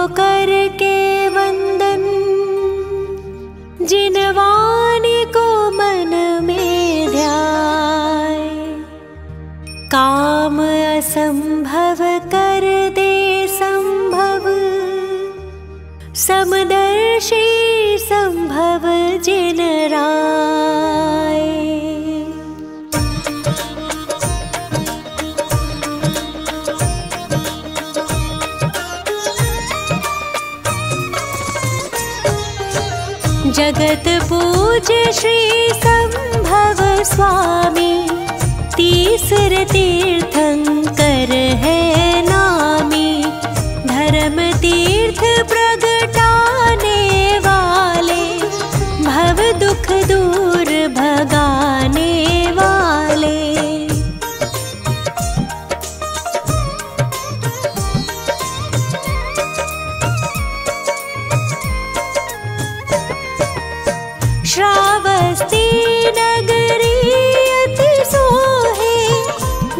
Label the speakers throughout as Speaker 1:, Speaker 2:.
Speaker 1: करके वंदन, जिन वाणी को मन में ध्याए, काम असंभव कर दे संभव, समदर्शी संभव जिन राय। जगत पूज्य श्री संभव स्वामी, तीसर तीर्थंकर है नामी, धर्म तीर्थ प्रगटाने वाले, भव दुख दूर भगाने वाले। श्रावस्ती नगरी अति सोहे,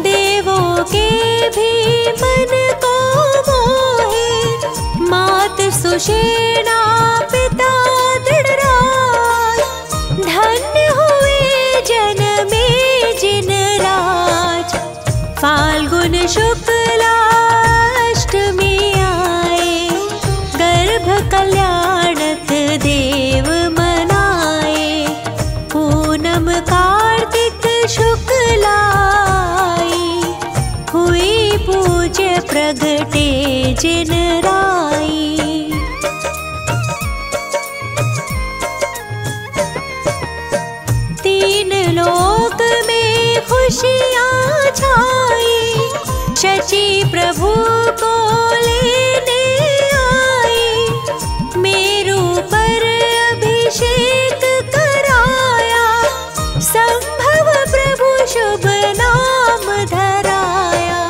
Speaker 1: देवों के भी मन को मोहे, मात सुषेणा पिता दृढ़राज, धन्य हुए जन्मे जिन राज। फाल्गुन शुक्ला अष्टमी आए, गर्भ कल्याणक देव कार्तिक शुक्लाई, हुई पूज्य प्रगटे जिन राई। तीन लोक में खुशियाँ छाई, शची प्रभु को लेने आई, मेरू पर अभिषेक कराया, संभव प्रभु शुभ नाम धराया।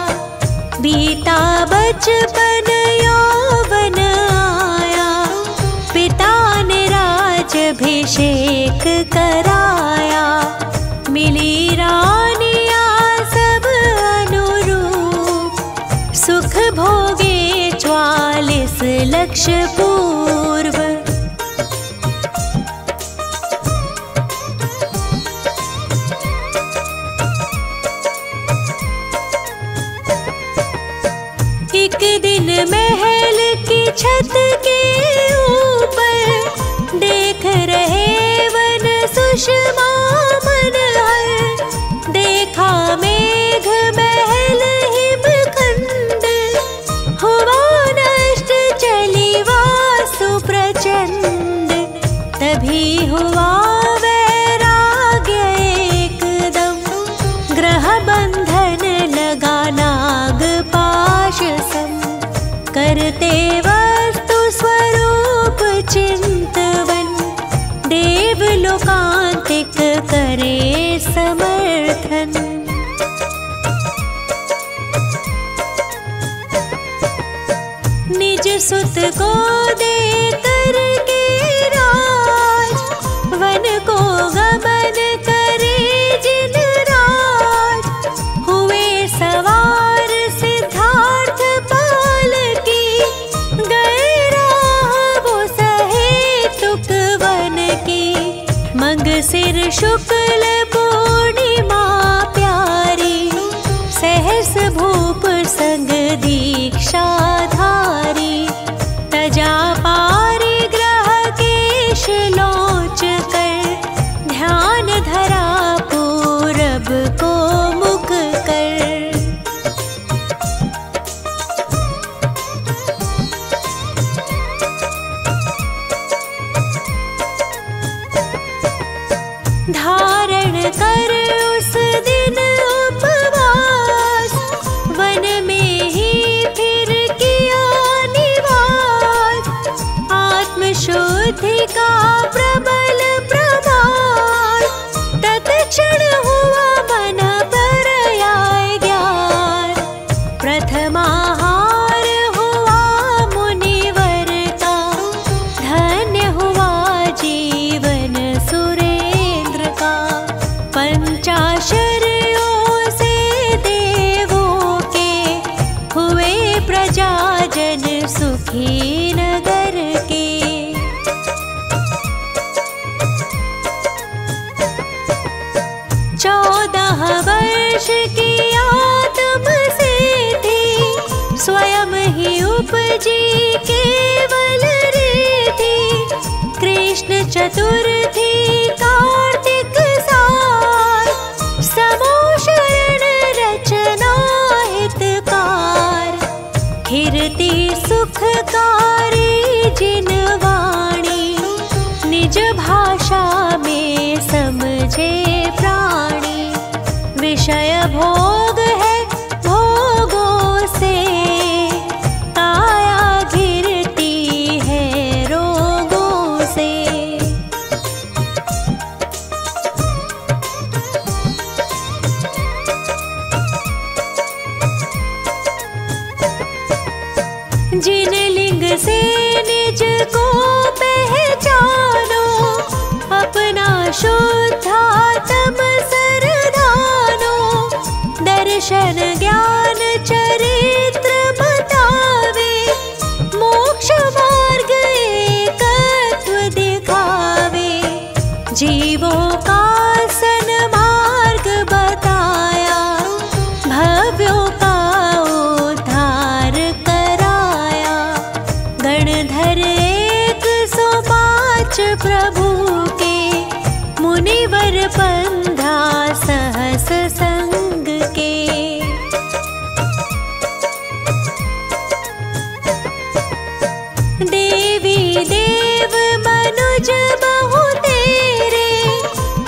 Speaker 1: बीता बचपन यौवन आया, पिता ने राजभिषेक कराया, मिली रानियाँ सब अनुरूप, सुख भोगे 44 लक्ष पूर्व। एक दिन महल की छत के ऊपर, देख रहे वन सुषमा मन हर, देखा मेघ महल हिमखंड, हुआ नष्ट चली वासु प्रचंड, तभी हुआ वैराग्य एकदम, ग्रह बंधन लगा नाग पाश सम, करते वस्तु स्वरूप चिंतवन, देव लोकांतिक करे समर्थन। निज सुत को दे करके राज, वन को गमन करे जिन राज, हुए सवार सिद्धार्थ पाल की, गए राह वो सहेतुक वन की, मंगसिर शुक्ल पूर्णिमा प्यारी, सहस भूप संग दीक्षा धारी, तजा पारि ग्रह केश लोच कर, ध्यान धरा पूरब को मुख कर। धारण कर उस दिन उपवास, वन में ही फिर किया निवास, जी केवल रिधि, कृष्ण चतुर्थी कार्तिक सार, समोशरण रचना हितकार, हिरती सुखकारी जिन वाणी, निज भाषा में समझे प्राणी, विषय भोग है भोगों से, काया घिरती है रोगों से। जिन लिंग से निज को पहचानो, अपना शुद्धात्म सरदानो, दर्शन ज्ञान चरित्र बतावे, मोक्ष मार्ग एकत्व दिखावे, जीवों का सन्मार्ग बताया, भव्यों का उद्धार कराया, गणधर 105 प्रभु के, मुनिवर 15 सहस संग के। देवी देव मनुज बहु तेरे,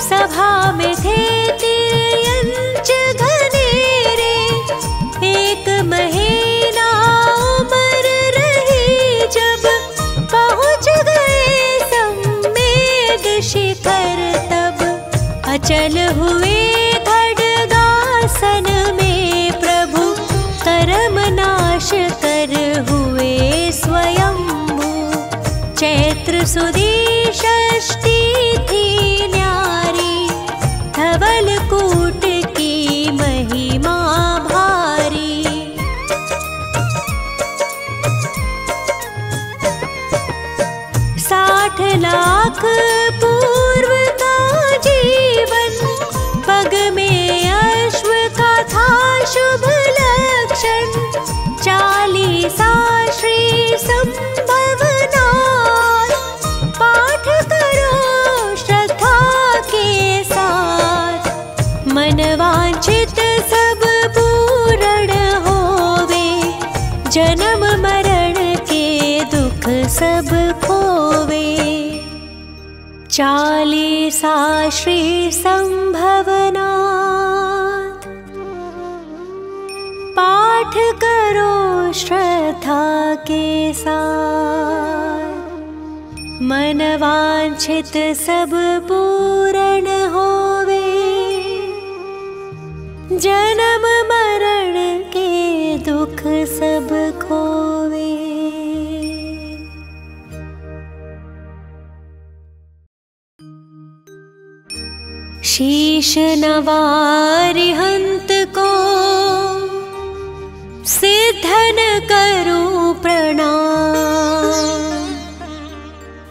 Speaker 1: सभा में थे तिर्यंच घनेरे, एक महीना उम्र रही जब, पहुँच गए सम्मेद शिखर तब, अचल हुए खड्गासन में प्रभु, कर्म नाश कर हुए स्वयंभू, चैत्र सुदी षष्ठी थी न्यारी, धवल कूट की महिमा भारी। 60 लाख पूर्व का जीवन, पग में अश्व का था शुभ लक्षण, 40 श्री संभवनाथ, पाठ करो श्रद्धा के साथ, मन वांछित सब पूर्ण होवे, जन्म मरण के दुख सब खोवे। 40 श्री संभवनाथ, पाठ करो श्रद्धा के साथ, मन वांछित सब पूर्ण होवे, जन्म मरण के दुख सब खोवे। शीश नवारि हंत को, सिद्धन करूं प्रणाम,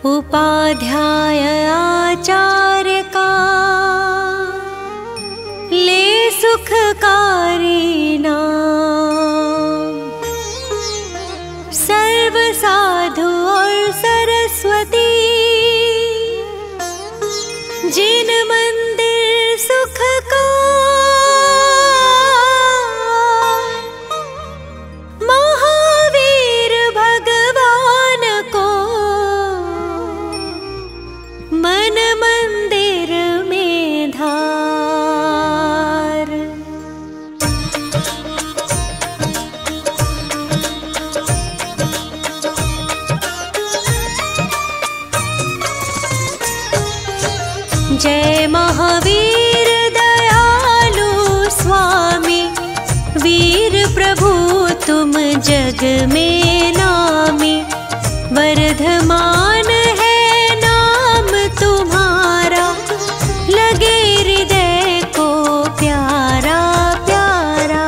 Speaker 1: उपाध्याय आचार्य का, ले सुखकारी नाम, सर्व साधु और सरस्वती, जिन मंदिर सुख का, महावीर भगवान को, मन मंदिर में धार। जय महावीर दयालु स्वामी, वीर प्रभु तुम जग में नामी, वर्धमान है नाम तुम्हारा, लगे हृदय को प्यारा प्यारा।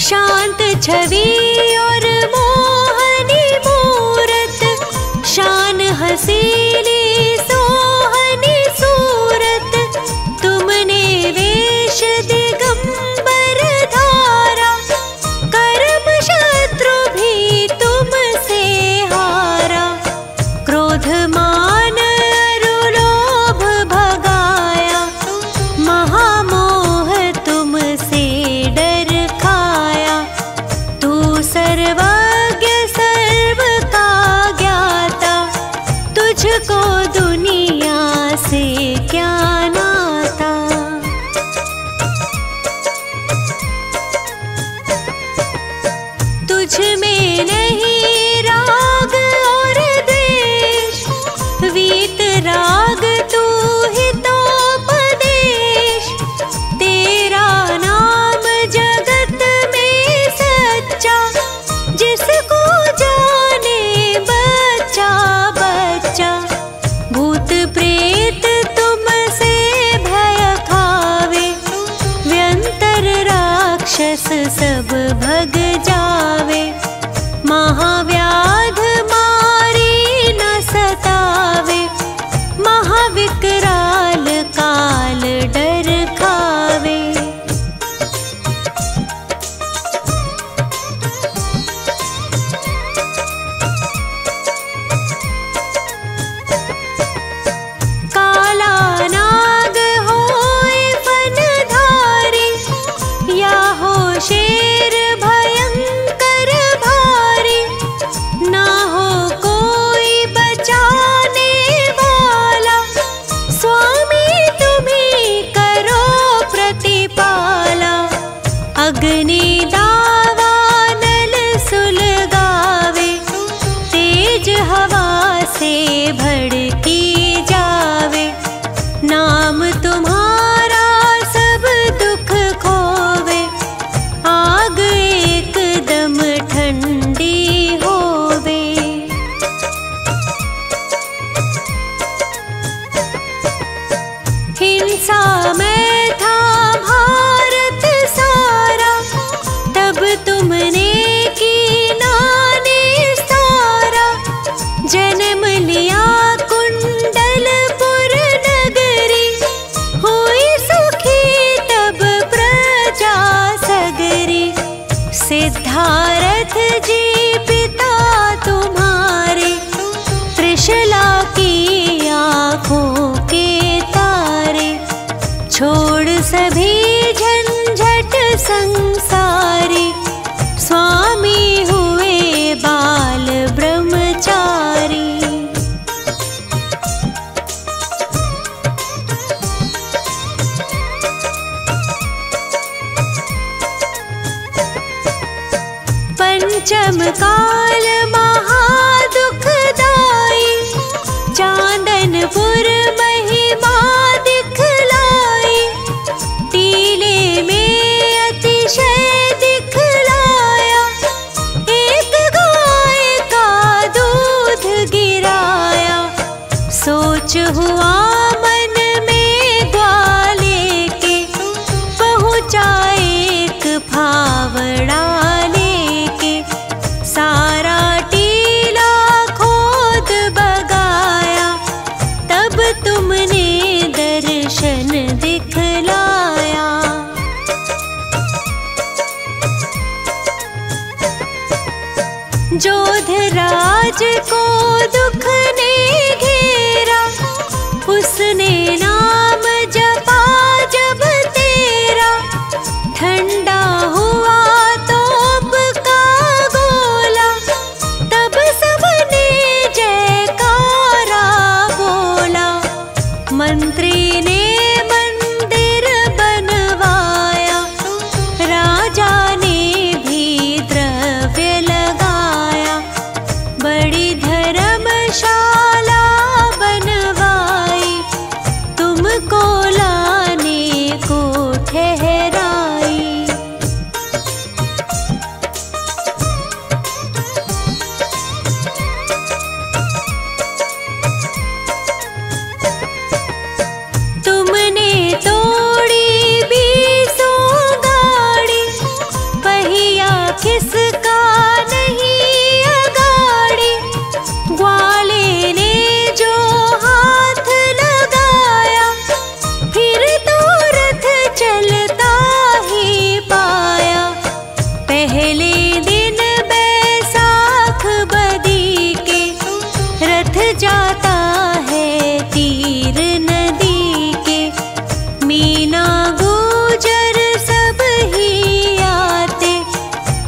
Speaker 1: शांत छवि और मोहनी मूरत, शान हसीली सोहनी क्या नाता। तुझ में नहीं राग और द्वेष, वीत राग तू ही तो उपदेश। तेरा नाम जगत में सच्चा, जिसको जाने बच्चा बच्चा। भूत प्रेत तुमसे भय खावे, व्यंतर राक्षस सब भग जावे। महाव्याध मारी न सतावे, महाविकराल काल डर खावे। काला नाग होए फनधारी, या हो शेर भयंकर भारी। ना हो कोई बचाने वाला, स्वामी तुम्ही करो प्रतिपाला। अग्नि दावानल सुलगावे, तेज हवा से भड़की जावे। नाम तुम्हारा सब दुख खोवे, आग एकदम ठंडी होवे। हिंसा में था भारत सारा, तब तुमने की नाने सारा। जन्म लिया कुंडलपुर नगरी, हुई सुखी तब प्रजा सगरी। सिद्धारथ जी पिता तुम्हारे, त्रिशला की आँखों के तारे। छोड़ सभी झंझट संसारी, स्वामी हुए बाल ब्रह्मचारी। पंचम काल महादुखदाई, चांदनपुर महिमा दिखलाई। टीले में अतिशय दिखलाया, एक गाय का दूध गिराया। सोच हुआ मन में ग्वाले के, पहुँचा एक फावड़ा लेके। सारा टीला खोद बगाया, तब तुमने दर्शन दिखलाया। जोधराज को दुख ने घेरा, उसने नाम जपा जब तेरा। ठंडा हुआ तोप का गोला, तब सबने जयकारा बोला। मंत्री ने मंदिर बनवाया, राजा ने भी द्रव्य लगाया। बड़ी धर्मशाला बनवाई, तुमको लाने को ठहराई। तुमने तोड़ी 20 गाड़ी, पहिया किसका नहीं अगाड़ी। ग्वाले ने जो हाथ लगाया, फिर तो रथ चलता ही पाया। पहले दिन बैसाख बदी के, रथ जाता है तीर नदी के। मीना गुजर सब ही आते,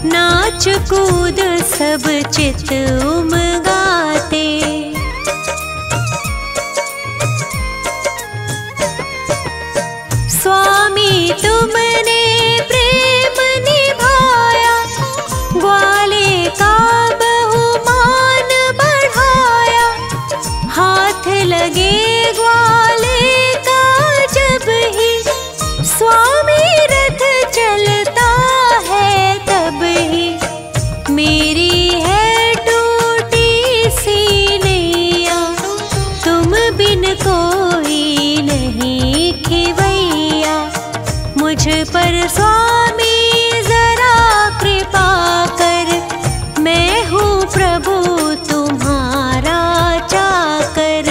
Speaker 1: नाच कूद सब चित उमगाते। तुमने प्रेम निभाया, ग्वाले का बहुमान बढ़ाया। हाथ लगे ग्वाले का जब ही, स्वामी रथ चलता है तब ही। मेरी है टूटी सी नैया, तुम बिन कोई नहीं खिवैया। मुझ पर स्वामी जरा कृपा कर, मैं हूँ प्रभु तुम्हारा चाकर।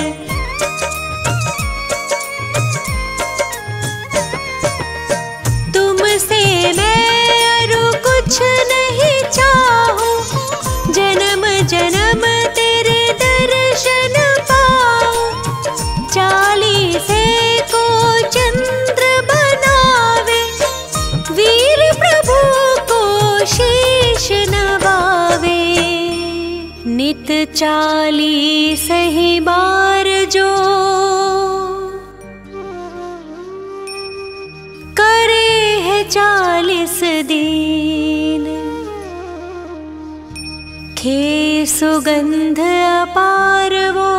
Speaker 1: तुमसे मैं और कुछ नहीं चाहूं, जन्म जन्म तेरे दर्शन पाऊं। 40 को चंद्र बनावे, वीर प्रभु को शीश नवावे। नित 40 ही बार जो करे है 40 दिन, खे सुगंध अपार वो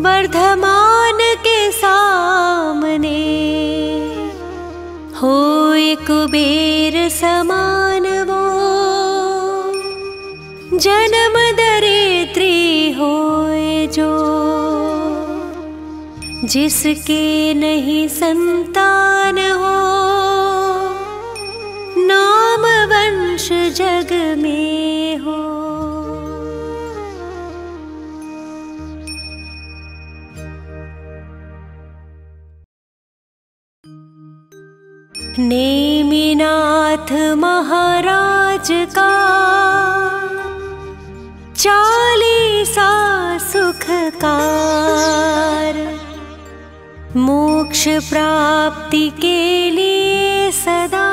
Speaker 1: वर्धमान के सामने। होए कुबेर समान वो, जन्म दरिद्री होए जो। जिसके नहीं संतान हो, नाम वंश जग में हो। नेमिनाथ महाराज का 40 सुखकार, मोक्ष प्राप्ति के लिए सदा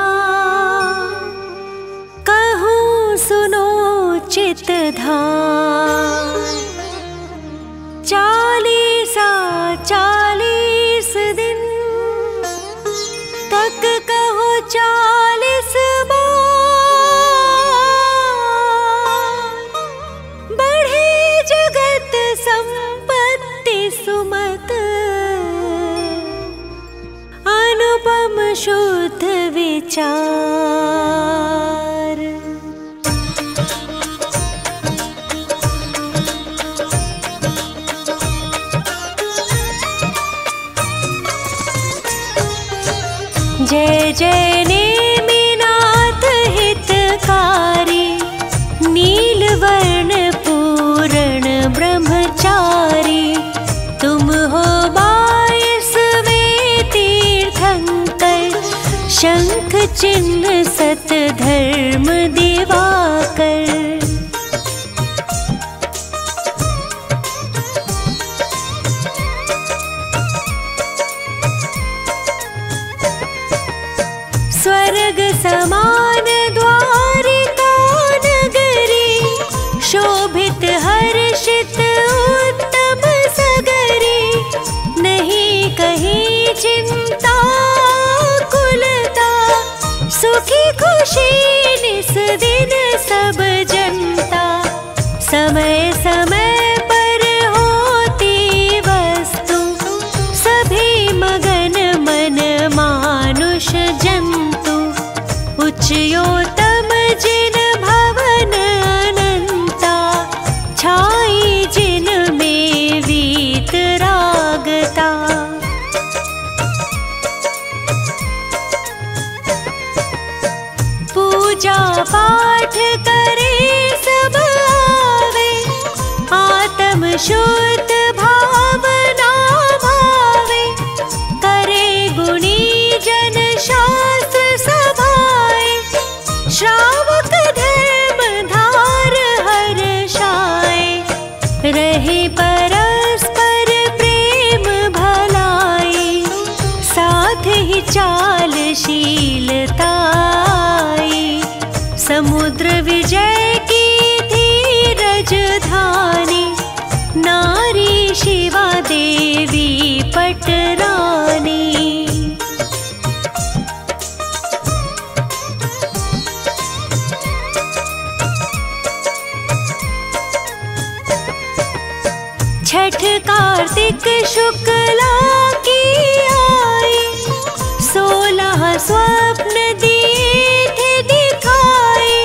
Speaker 1: कहूँ सुनो चित धाम। 40 दिन तक कहो 40 बार, बढ़े जगत संपत्ति सुमत, अनुपम शुद्ध विचार। जय जय नेमिनाथ हितकारी, नीलवर्ण पूर्ण ब्रह्मचारी। तुम हो 22वें तीर्थंकर, शंख चिन्ह सत धर्म दिवाकर। स्वर्ग समान द्वारिका नगरी, शोभित हर्षित उत्तम सगरी। नहीं कहीं चिंता कुलता, सुखी खुशी निस दिन सब जनता। समय समय पर होती वस्तु, सभी मगन मन मानुष जंतु। उच्चयोतम जिन भवन अनंता, छाई जिन में वीतरागता। पूजा पाठ करे सब आवे, आत्म शुद्ध भावना भावे। करे गुणी जन शास्त्र सभाए, श्रावक धर्म धार हर्षाए। रहे परस्पर प्रेम भलाई, साथ ही चालशीलताई। समुद्र विजय की धीरज धानी, नारी शिवा देवी पटरानी। शुक्ला की आई, 16 स्वप्न दिए थे दिखाए।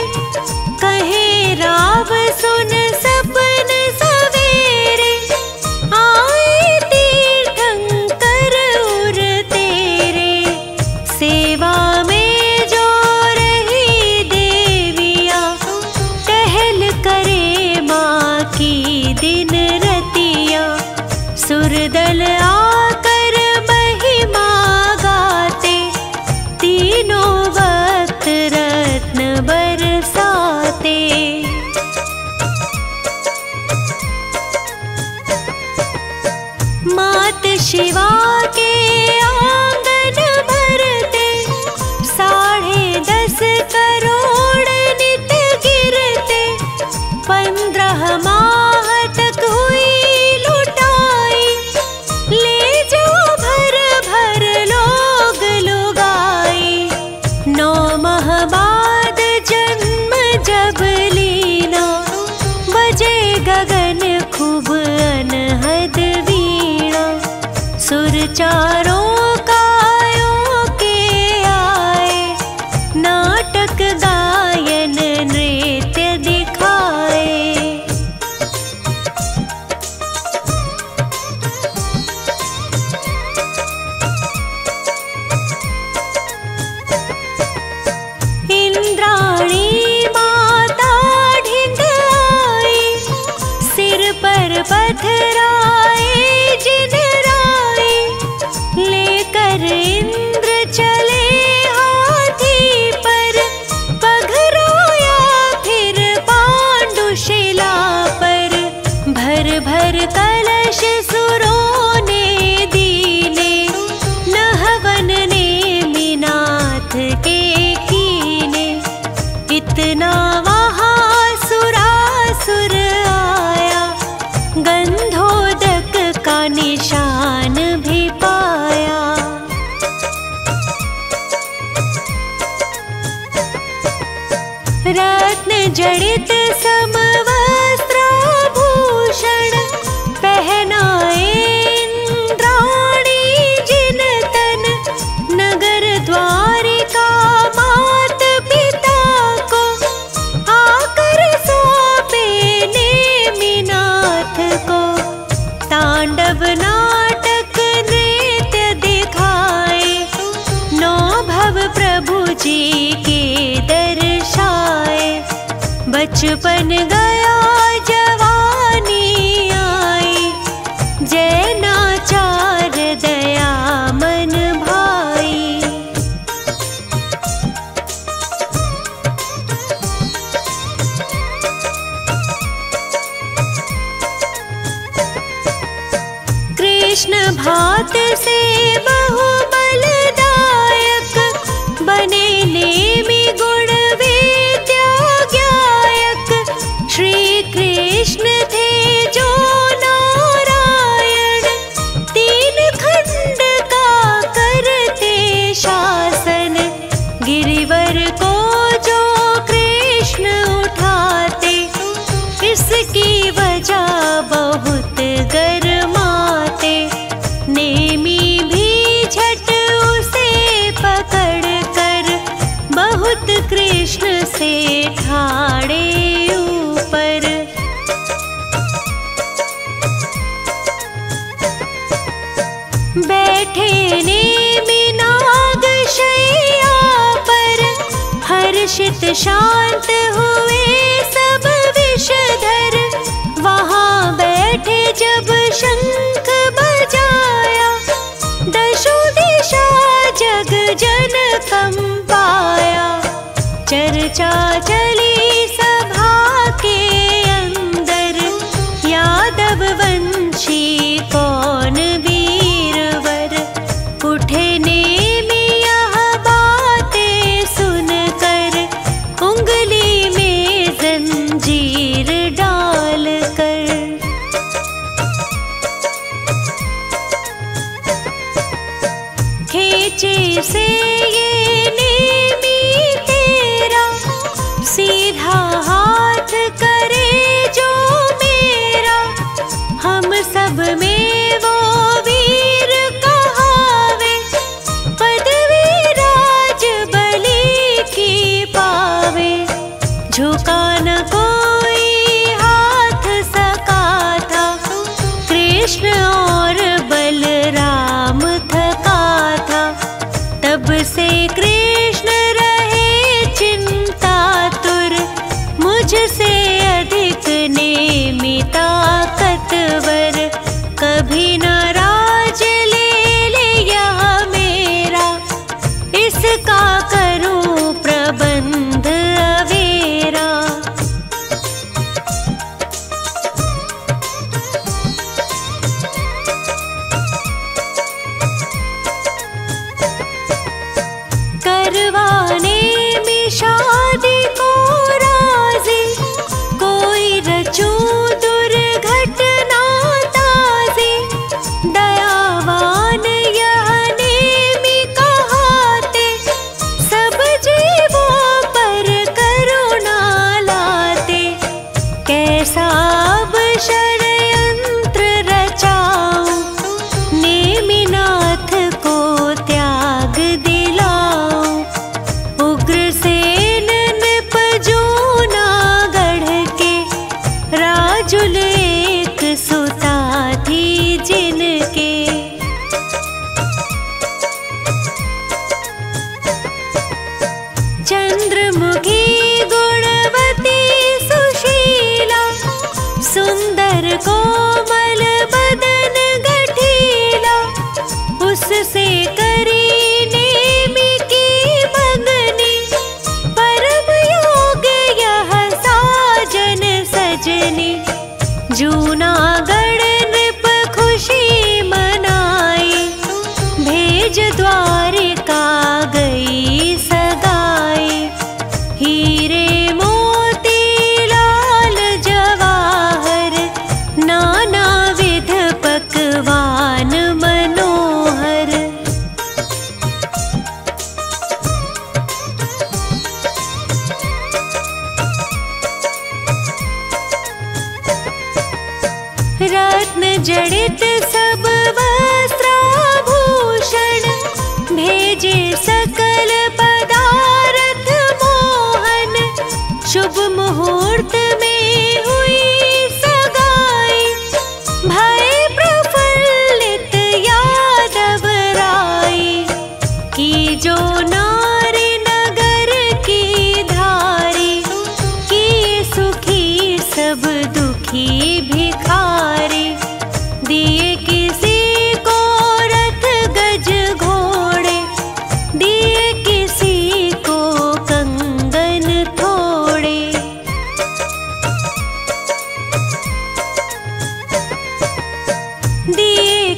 Speaker 1: कहे राव सुन सपन सवेरे, आए तीर्थंकर उर तेरे। सेवा में जो रही देवियाँ, टहल करे माँ की दिन रतिया। सुरदल आकर महिमा गाते, तीनों वक्त रत्न बरसाते। मात शिवा के आंगन भरते, 10.5 करोड़ नित गिरते। 15 माह तक हुई लुटाई, ले जो भर भर लोग लुगाई। 9 माह बाद जन्म जब लीना, बजे गगन खूब अनहद वीणा। सुर चारों कायों के आए, नाटक गायन नृत्य दिखाए। इंद्राणी माता ढिंग आई, सिर पर पथराए जिन राय। लेकर इंद्र चले हाथी पर, पघराया फिर पांडुशिला पर। भर भर कलश सुरों ने दीने, नहवन ने मीनाथ के कीने। इतना वहाँ सुरासुर आया, गंधोदक का निशान भी पाया। रत्न जड़ित समवस्त्राभूषण, पहनाए इंद्राणी जिन तन। नगर द्वारिका मात पिता को, आकर सौंपे नेमिनाथ को। तांडव नाटक नृत्य दिखाए, 9 भव प्रभु जी के दर्शाए। बचपन गया जवानी आई, जैनाचार दया मन भाई। कृष्ण भात से बहु बलदायक, बने नेमि गुण विद्या ज्ञायक। श्री कृष्ण थे जो नारायण, 3 खंड का करते शासन। गिरिवर को जो कृष्ण उठाते, इसकी वजह बहुत गरमाते। नेमी भी झट उसे पकड़ कर, बहुत कृष्ण से ठाड़े ऊपर। बैठे नेमि नाग शैया पर, हर्षित शांत हुए सब विषधर। वहाँ बैठे जब शंख बजाया, 10 दिशा जग जन कंपाया। चर्चा चली सभा के अंदर, यादव वंशी कौन वीरवर। उठे नेमि यह बातें सुनकर, उंगली में जंजीर डाल कर। खींचे से ये नेमि तेरा, सीधा हाथ करे जो मेरा। हम सब में वो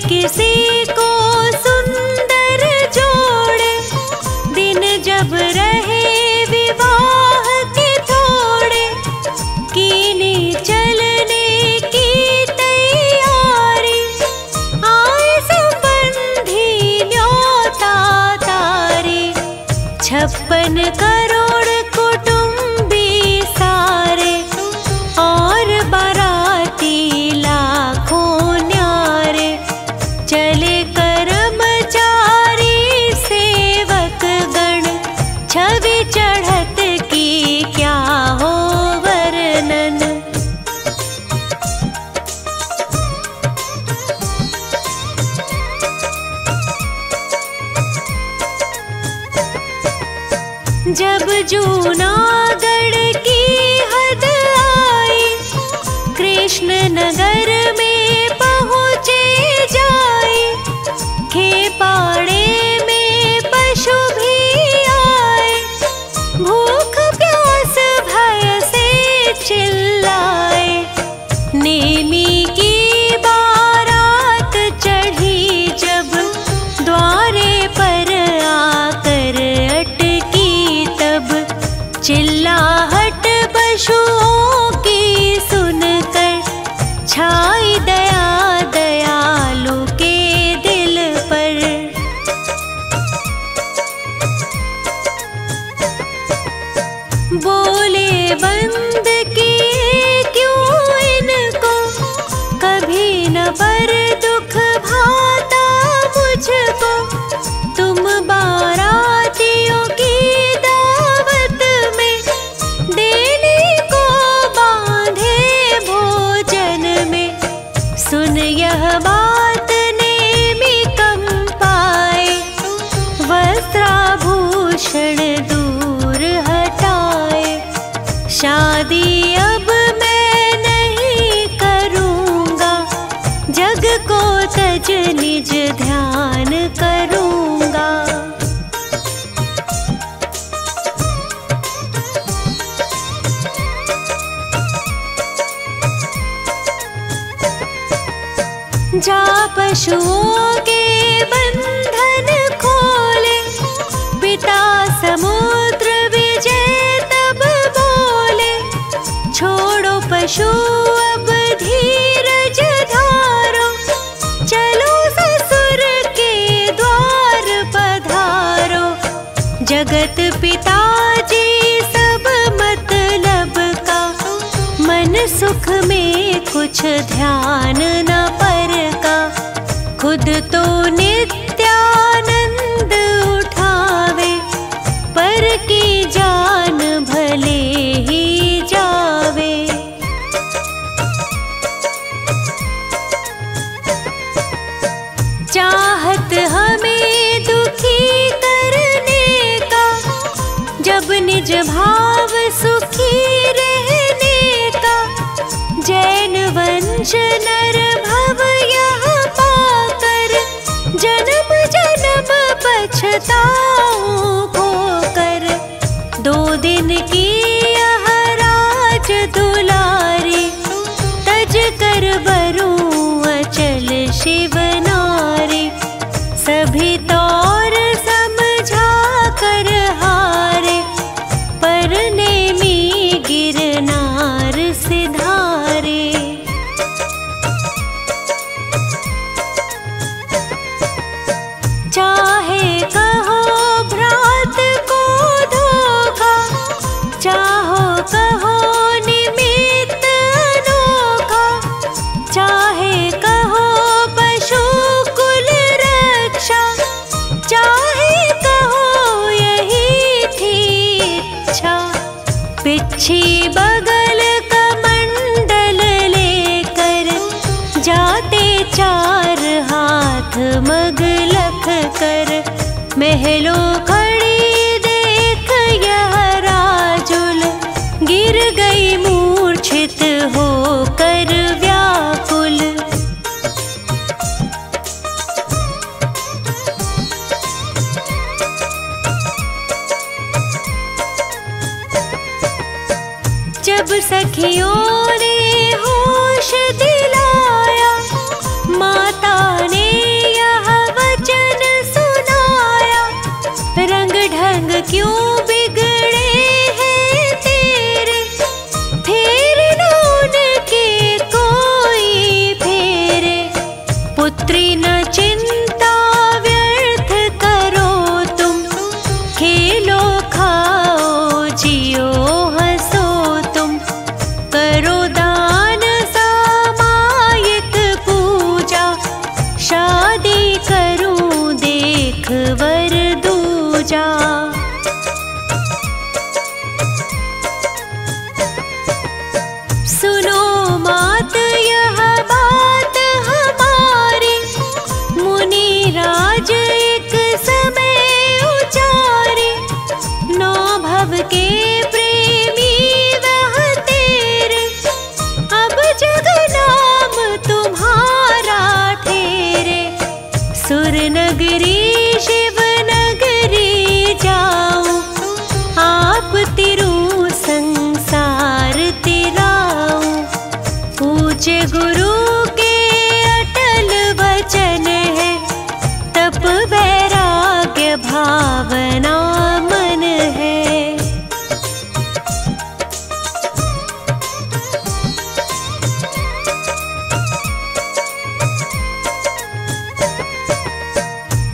Speaker 1: किसी को सुंदर जोड़े, दिन जब रहे विवाह के थोड़े, कीनी चलने की तैयारी, आए संबंधी न्योता तारी, 56 करोड़ कुटुंबी सारे, और बाराती लाखों न्यारे, चले कर्मचारी सेवक गण, छवि चढ़त की क्या हो वर्णन। जब जूनागढ़ की हद आई, कृष्ण नगर में पहुँचे जाए, खेपाड़े में पशु भी आए, भूख प्यास भय से चिल्लाए, नेमी की बारात चढ़ी जब, द्वारे पर आकर अटकी तब, चिल्लाहट पशुओं की सुनकर, छाई दया दयालु के दिल पर। बोले बंद किए क्यों इनको, कभी न पर दुख भाता मुझको, तुम बारातियों की दावत में, देने को बांधे भोजन में, सुन यह बात नेमी कंपाए, वस्त्राभूषण दूर हटाए, शादी अब मैं नहीं करूँगा, जग को तज निज ध्यान करूँगा। जा पशुओं के बंधन खोले, पिता समुद्र विजय तब बोले, छोड़ो पशु अब धीरज धारो, चलो ससुर के द्वार पधारो, जगत पिताजी सब मतलब का, मन सुख में कुछ ध्यान न पर का, खुद तो नित्यानंद उठावे, पर की जान भले ही जावे। चाहत हमें दुखी करने का, जब निज भाव सुखी रहने का, जैन वंश नर भव यह पाकर, जन्म जन्म पछताऊं खोकर, 2 दिन की यह राज दुलारी, तज कर बरूं अचल शिव नारी, सभी तौर समझा कर हारे, पर नेमी गिरनार सिधारे। चाहे कहो भ्रात को धोखा, चाहो कहो निमित्त अनोखा, चाहे कहो पशु कुल रक्षा, चाहे कहो यही थी इच्छा, पिछी बगल कमंडल लेकर, जाते 4 हाथ मगलख कर, महलों खड़ी देख यह राजुल, गिर गई मूर्छित होकर व्याकुल। जब सखियों ने होश दिलाया, माता ने क्यों बिगड़े हैं तेरे, फेर न उनके कोई फेरे। पुत्री न चिंता व्यर्थ करो तुम, खेलो खाओ जियो हंसो तुम। करो दान सामायिक पूजा, शादी करूं देख वर दूजा। सुनो मात यह बात हमारी, मुनि राज एक समय उचारे। नौ भव के प्रेमी वह तेरे, अब जग नाम तुम्हारा ठेरे। सुर नगरी शिव नगरी जाऊं, आप तिरु संसार तिराऊं। पूज्य गुरु के अटल वचन है, तप वैराग्य भावना मन है।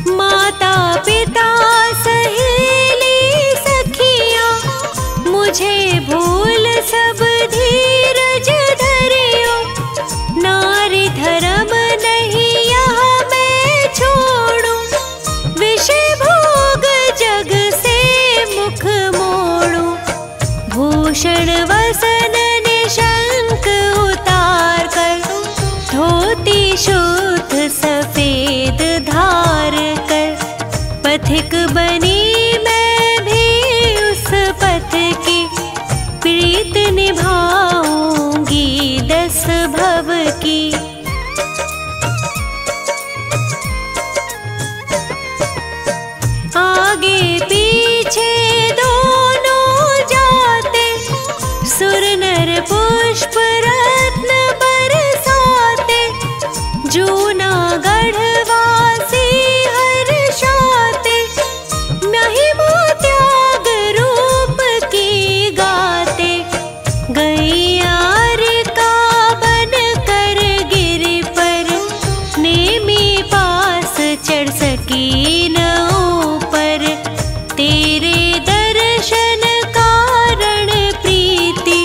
Speaker 1: माता पिता सहेली सखियां, मुझे भूल सब धीरज धरियो। नारी धर्म नहीं यहाँ मैं छोड़ूं, विषय भोग जग से मुख मोड़ूं। भूषण वसन निशंक उतार कर, धोती शुद्ध सफेद धार कर। पथिक बनी मैं भी उस पथ की, प्रीत निभाऊंगी 10 भव की। आगे पीछे दोनों जाते, सुर नर पुष्प रत्न बरसाते। जूनागढ़ वासी हर्षाते, महिमा त्याग रूप की गाते। गैयार का बन कर गिरि पर, नेमी पास चढ़ सकी न ऊपर। तेरे दर्शन कारण प्रीति,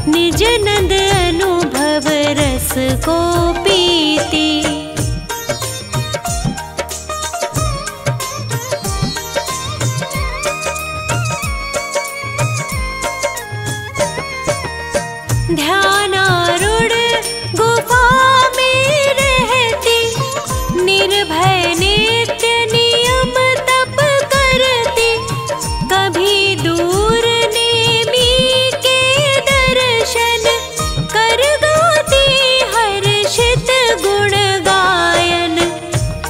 Speaker 1: निज नंद अनुभव रस को पीती। ध्यानारूढ़ गुफा में रहती, निर्भय नित्य नियम तप करती। कभी दूर नेमी के दर्शन, कर गाती हर्षित गुण गायन।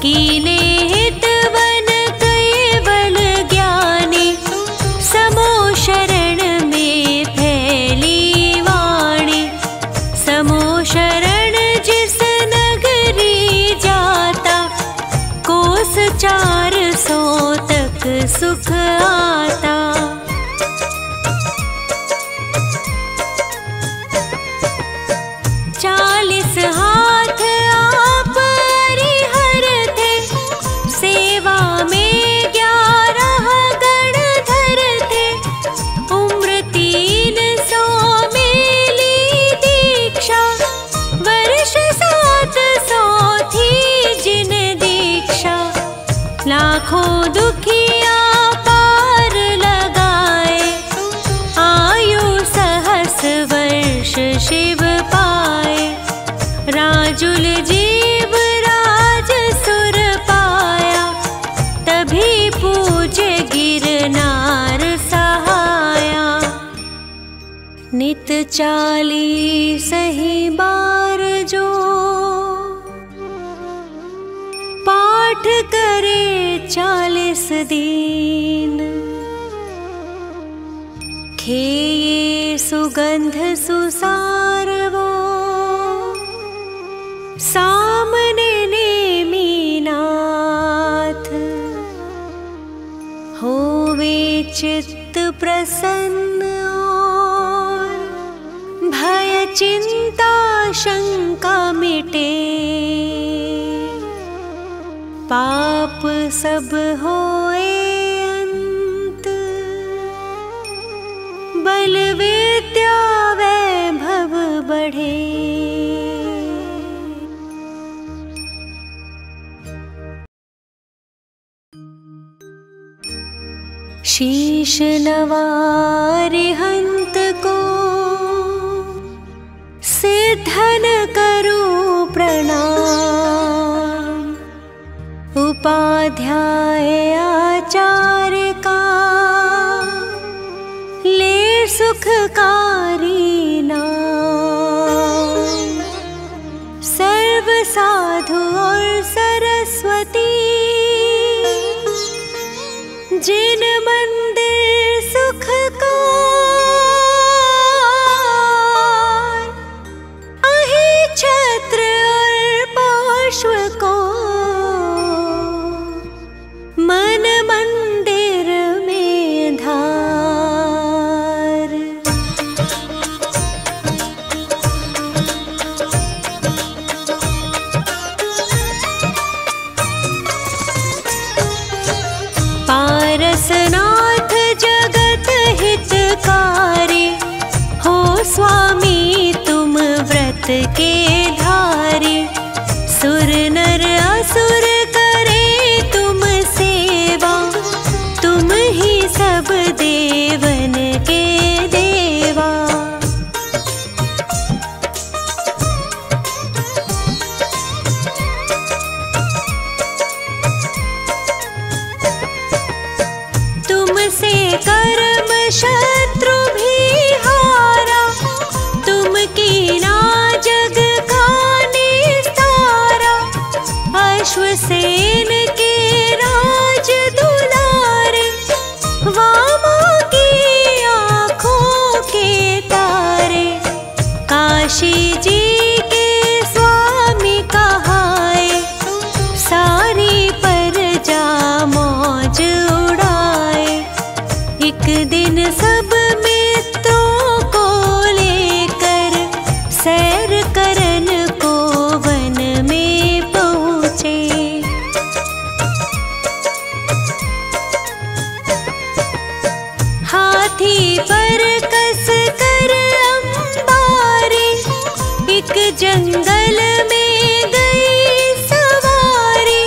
Speaker 1: कीने हितवन केवल ज्ञानी, समो शरण में फैली वाणी। समो शरण जिस नगरी जाता, कोस 400 तक सुख आता। चालीस हाथ आप हरिहर थे, सेवा में 11 गणधर थे। उम्र 300 में ली दीक्षा, वर्ष 700 थी जिन दीक्षा। लाखों दुखिया पार लगाए, आयु सहस वर्ष शिव पाए। राजुल जीव राज सुर पाया, तभी पूजे गिरनार सहाया। नित 40 ही बार जो, पाठ करे 40 दिन। खेये सुगंध सुसार वो, सामने नेमी नाथ। होवे चित्त प्रसन्न और भय चिंता शंका मिटे। पाप सब होए अंत, बल विद्या वैभव बढ़े। शीश नवारे हंत को सिद्धन करूं प्रणाम। उपाध्याय आचार्य का ले सुखकारी नाम। सर्व साधु और सरस्वती जिन मंदिर सुख का अहि छत्र और पार्श्व को मन मंदिर में धार। पारसनाथ जगत हितकारी, हो स्वामी तुम व्रत के धारी। सुर नर असुर करे तुम सेवा, तुम ही सब देवन के देवा। तुमसे कर्म शत्रु भी हारा, तुम की ना जग का निस्तारा। अश्वसेन के राज दुलारे, वामा की आँखों के तारे। काशी जी के स्वामी कहाए, सारी प्रजा मौज उड़ाए। एक दिन सब मित्रों को लेकर सैर करन को वन में पहुँचे। हाथी पर कस कर अंबारी, एक जंगल में गई सवारी।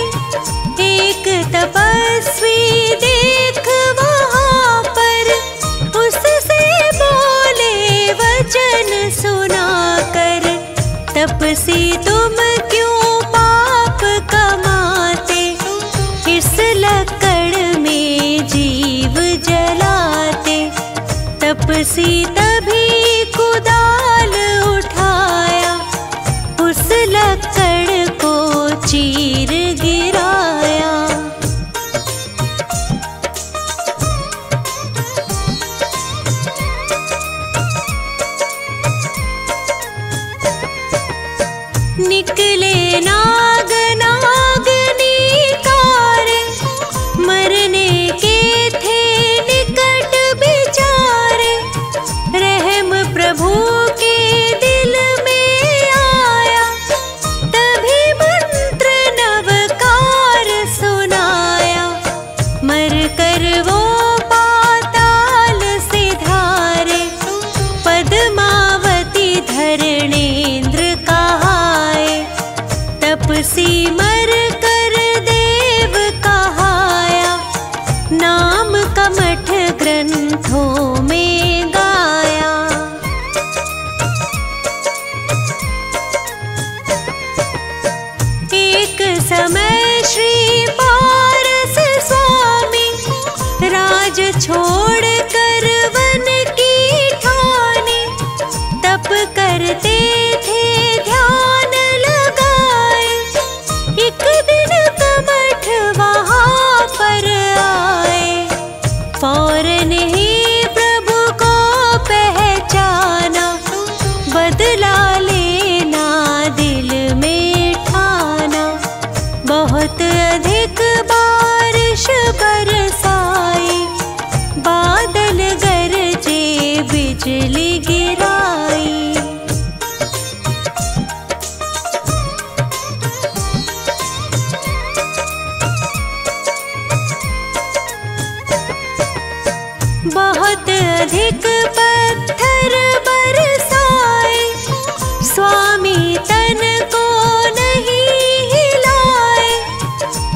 Speaker 1: एक तपस्वी देख वहाँ पर, उससे बोले वचन सुनाकर। तपसी तुम क्यों पाप कमाते, इस लकड़ में जीव जलाते। तपसी तभी कुदाल उठाया, उस लकड़ को चीर गिराया। निकले नाग नागनी कारे, मरने के थे निकट बिचारे। रहम प्रभु के दिल में आया, तभी मंत्र नवकार सुनाया। मर कर वो पाताल से धारे, पद्मावती धरणेन्द्र कहाए। तपसी मर कर देव कहाया, नाम कमठ ग्रंथों में गाया। एक समय श्री पारस स्वामी राज छोड़ कर वन की ठानी। तप करते थे ध्यान लगाए, एक दिन कमठ वहाँ पर आए। फौरन ही प्रभु को पहचाना, बदला लेना दिल में ठाना। बहुत अधिक बारिश बरसाई, अधिक पत्थर बरसाए, स्वामी तन को नहीं हिलाए।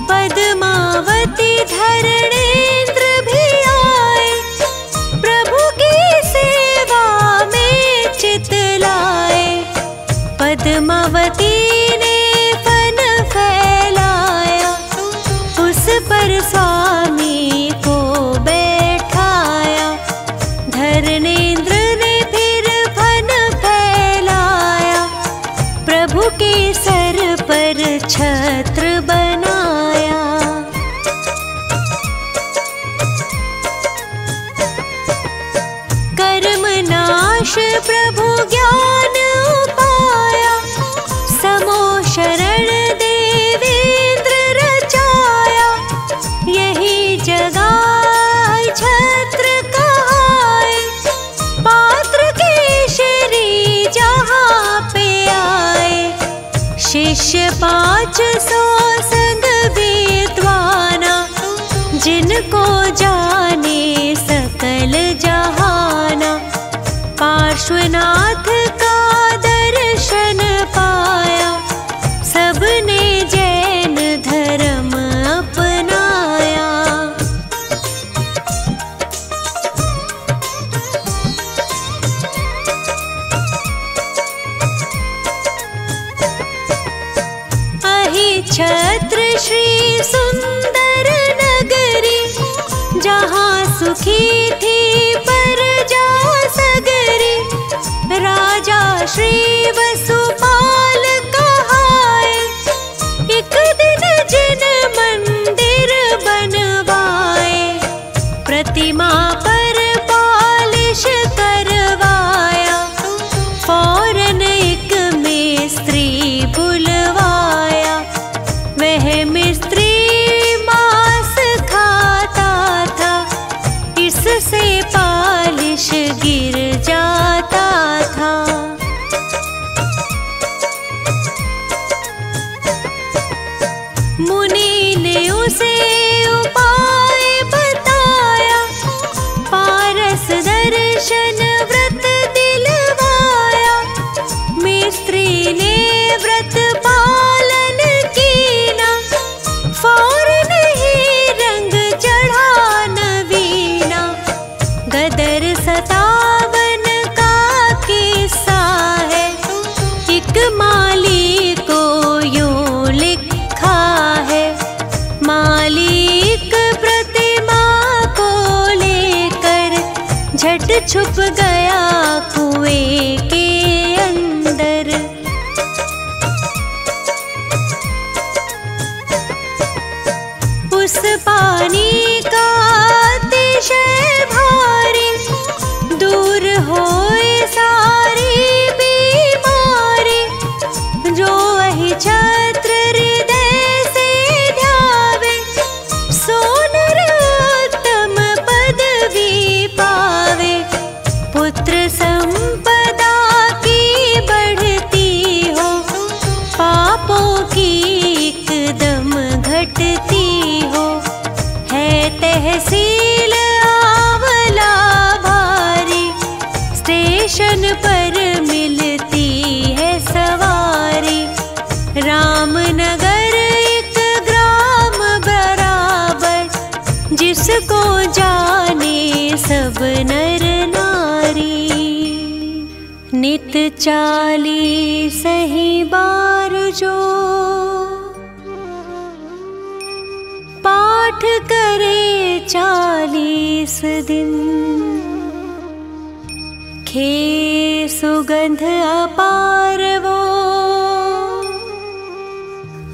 Speaker 1: पद्मावती धरणेंद्र भी आए, प्रभु की सेवा में चित लाए। पद्मावती ने फन फैलाया, उस पर स्वामी को बैठाया। धरणेंद्र ने फिर फन फैलाया, प्रभु के सर पर छत्र बनाया। कर्म नाश प्रभु ज्ञान उपाया, समो शरण देवेंद्र रचाया। यही जगाए छत्र कहाए, पात्र केशरी जहाँ पे आए। शिष्य 500 संग विद्वाना, जिनको जाने सकल जहाना। पार्श्वनाथ का दर्शन पाया, सबने जैन धर्म अपनाया। अहिछत्र श्री सुंदर नगरी, जहाँ सुखी थी प्रजा सगरी। राजा श्री वसुपाल कहाए, एक दिन जिन मंदिर बनवाए। प्रतिमा पर पालिश करवाया, फौरन एक मिस्त्री बुलवाया। वह मिस्त्री मांस खाता था, इससे पालिश गिर जाता था। मुनि ने उसे उपाय बताया, पारस दर्शन व्रत दिलवाया। मिस्त्री ने व्रत पालन कीना, फौरन ही रंग चढ़ा नवीना। गदर 57 का किस्सा है, एक माली को यूं लिखा है। मालिक प्रतिमा को लेकर झट छुप गया कुएं के अंदर। उस पानी का अतिशय भारी, दूर होए सारी बीमारी। जो वही छत्र हृदय से ध्यावे, सो नरोत्तम पदवी पावे। पुत्र संपदा की बढ़ती हो, पापों की एकदम घटती हो। है तहसील आंवला भारी, स्टेशन पर मिलती है सवारी। रामनगर एक ग्राम बराबर, जिसको जाने सब नर नारी। नित 40 ही बार जो पाठ करे 40 दिन, खे सुगंध अपार वो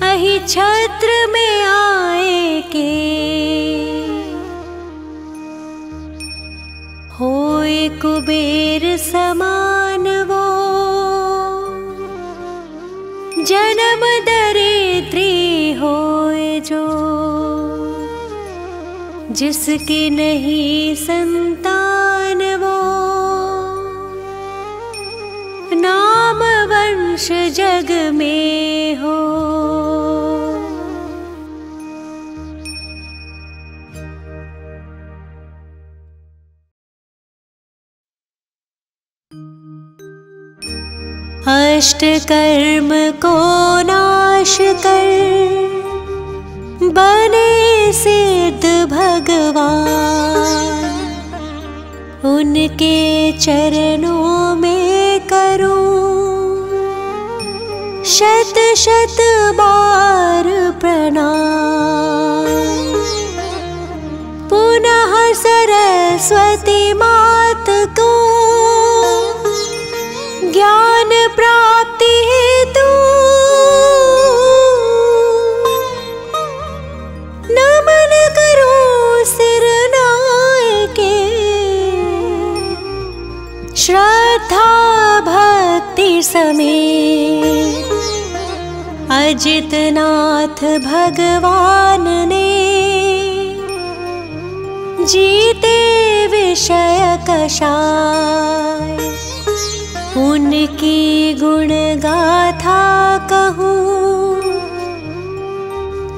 Speaker 1: अहिछत्र में आए के। होए कुबेर समान वो, जन्म दरिद्री होए जो। जिसकी नहीं संतान वो, नाम वंश जग में हो। अष्ट कर्म को नाश कर बने सिद्ध भगवान। उनके चरणों में करूं शत शत बार प्रणाम। पुनः सरस्वती मात को ज्ञान प्राप्ति हेतु नमन करो सिर नायके। श्रद्धा भक्ति समेत अजितनाथ भगवान ने जीते विषय कषाय। उनकी गुण गाथा कहूँ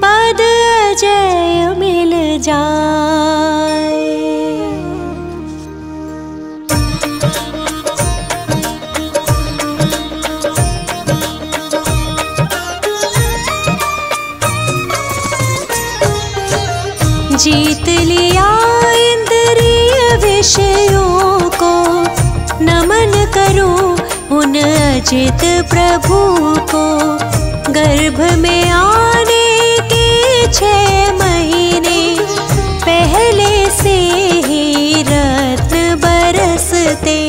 Speaker 1: पद अजय मिल जाए। जीत लिया इंद्रिय विषयों को नमन करूं उन अजित प्रभु को। गर्भ में आने के 6 महीने पहले से ही रत्न बरसते।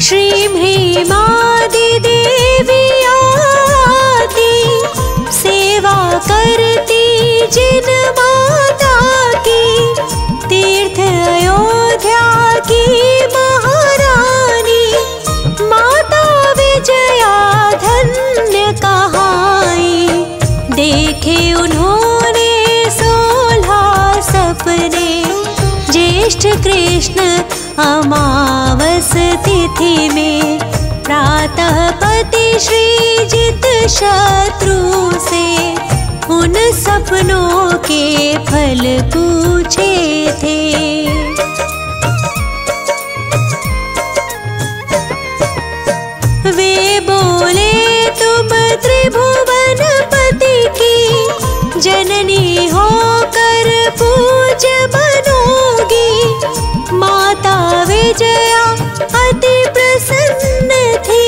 Speaker 1: श्री भीमादि देवी आदि सेवा करती जिन माता की। तीर्थ अयोध्या की महारानी माता विजया धन्य कहाई। देखे उन्होंने 16 सपने ज्येष्ठ कृष्ण अमावस तिथि में। प्रातः पति श्रीजित शत्रु से उन सपनों के फल पूछे थे। वे बोले तुम त्रिभुवनपति की जननी होकर पूज्य बनोगी। माता विजया अति प्रसन्न थी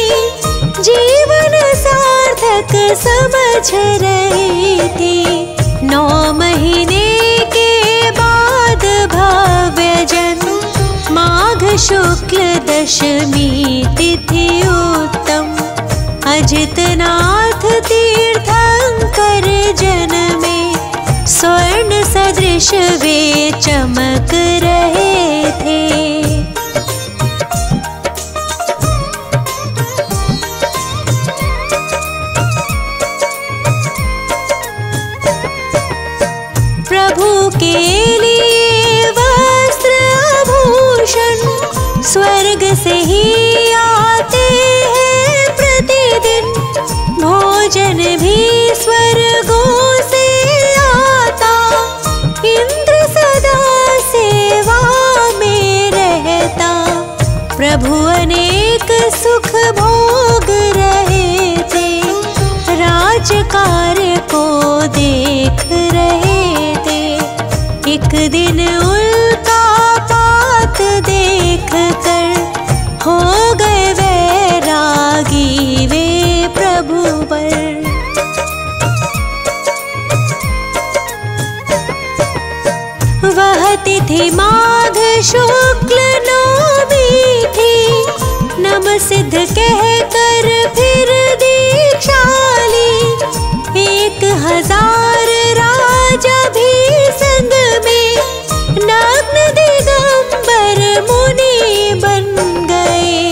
Speaker 1: जीवन सार्थक समझ रही थी। 9 महीने के बाद भव्य जन्म माघ शुक्ल दशमी तिथि उत्तम। अजितनाथ तीर्थंकर जन्मे स्वर्ण सदृश वे चमक रहे थे। प्रभु के लिए वस्त्र आभूषण स्वर्ग से ही आते हैं प्रतिदिन। भोजन भी स्वर्गों से आता। इंद्र सदा सेवा में रहता। प्रभु अनेक सुख भोग रहे थे। राज कार्य को देख रहे थे। एक दिन उल्का पात देख कर हो गए वैरागी वे प्रभु पर। वह तिथि माघ शुक्ल नवमी थी। नम सिद्ध कहकर फिर दीक्षा ली। 1000 राजा भी संग में नग्न दिगंबर मुनि बन गए।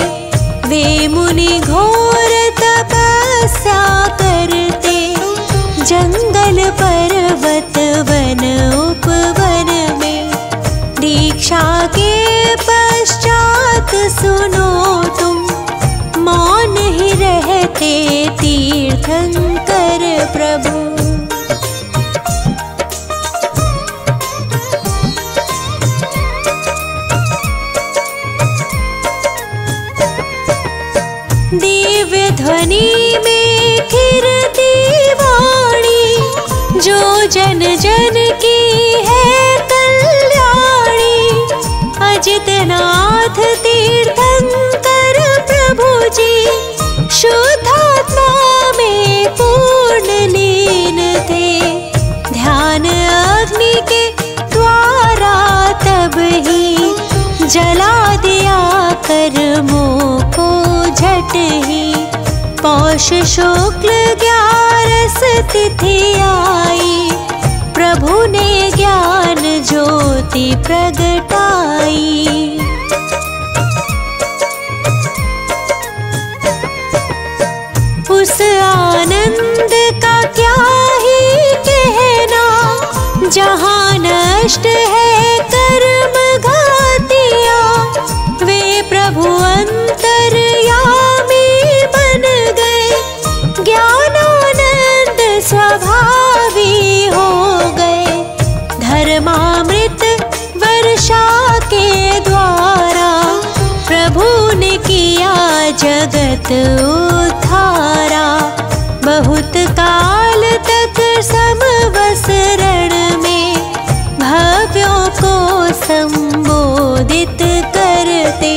Speaker 1: वे मुनि घोर तपस्या करते जंगल पर्वत वन उपवन में। दीक्षा के पश्चात सुनो तुम मौन ही रहते तीर्थंकर प्रभु। ध्वनि में खिरती वाणी, जो जन जन की है कल्याणी। अजितनाथ तीर्थंकर प्रभु जी, शुद्धात्मा में पूर्ण लीन थे। ध्यान अग्नि के द्वारा तब ही जला दिया कर्मों को झट ही। पौष शुक्ल 11 तिथि आई, प्रभु ने ज्ञान ज्योति प्रगटाई। उस आनंद का क्या ही कहना, जहाँ नष्ट है कर्म घातिया। वे प्रभु अंतर्यामी बन गए, ज्ञानानंद स्वभावी हो गए। धर्मामृत वर्षा के द्वारा प्रभु ने किया जगत उद्धारा। बहुत काल तक समवसरण में भव्यों को संबोधित करते।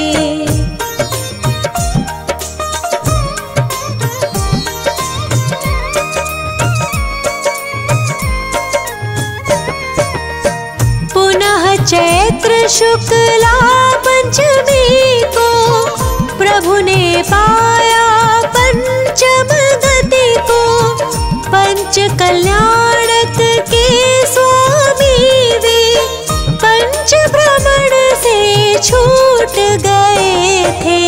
Speaker 1: पुनः चैत्र शुक्ला पंचमी को प्रभु ने पाया पंचम गति को। पंच कल्याणक के स्वामी वे, पंच भ्रमण से छूट गए थे।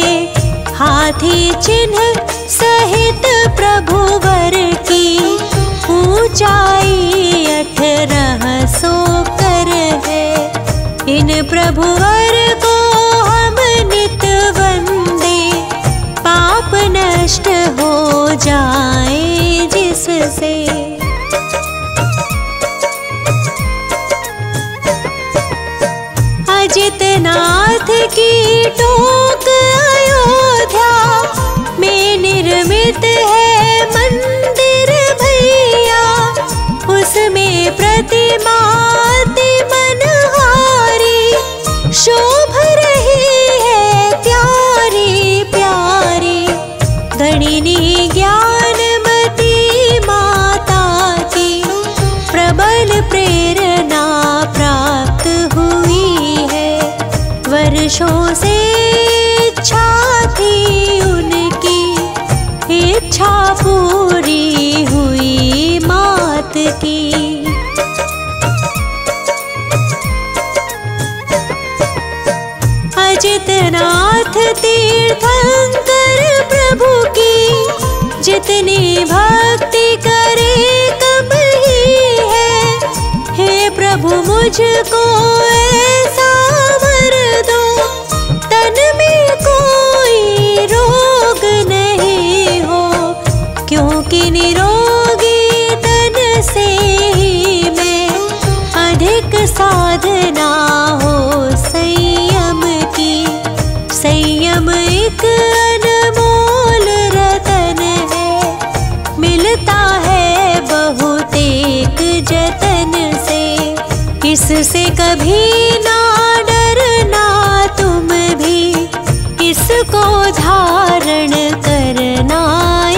Speaker 1: हाथी चिन्ह सहित प्रभु वर की, ऊंचाई 1800 कर है। इन प्रभुवर को हम नित वंदे, पाप नष्ट हो जाए जिससे। अजितनाथ की टोक अयोध्या में निर्मित है मंदिर भैया। उसमें प्रतिमा अति मनहारी, शोभ रही है प्यारी प्यारी। गणिनी ज्ञानमती माता की प्रबल प्रेरणा प्राप्त हुई है। वर्षों से इच्छा थी उनकी, इच्छा पूरी हुई मात की। अजितनाथ तीर्थंकर प्रभु की, जितनी भक्ति करे कम ही है। हे प्रभु मुझको ऐसा वर दो, तन में कोई रोग नहीं हो। क्योंकि निरोगी तन से ही मैं, अधिक साधना हो संयम की। संयम एक अनमोल रतन है, मिलता है बहुत एक जतन से। इससे कभी ना डरना तुम भी, इसको धारण करना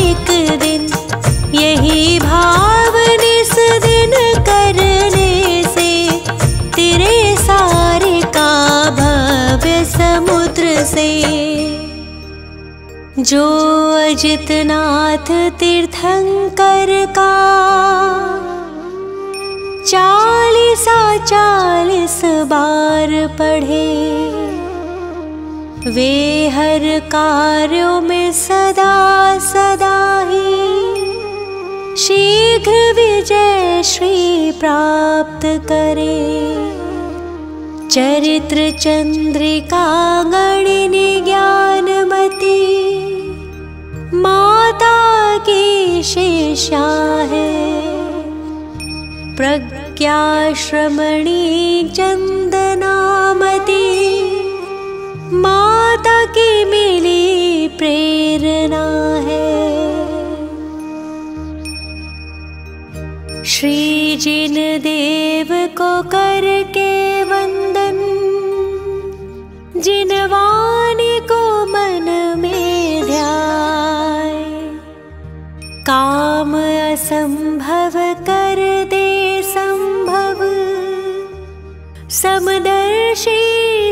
Speaker 1: एक दिन। यही भाव निस दिन करने से, तेरे सारे का भव्य समुद्र से। जो अजितनाथ तीर्थंकर का 40 बार पढ़े, वे हर कार्यों में सदा सदा ही शीघ्र विजय श्री प्राप्त करे। चरित्र चंद्रिका गणिनी ज्ञानमती माता की शिष्या है। प्रज्ञा श्रमणी चंदनामती माता की मिली प्रेरणा है। जिन देव को करके वंदन, जिन वाणी को मन में ध्याए, काम असंभव कर दे संभव, समदर्शी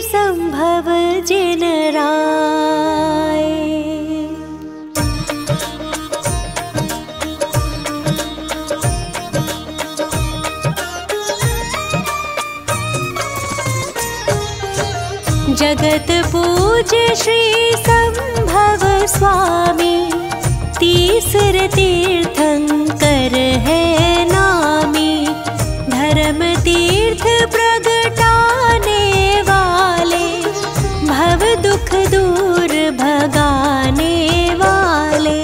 Speaker 1: संभव जिन राय। जगत पूज्य श्री संभव स्वामी, तीसर तीर्थंकर है नामी, धर्म तीर्थ प्रगटाने वाले, भव दुख दूर भगाने वाले।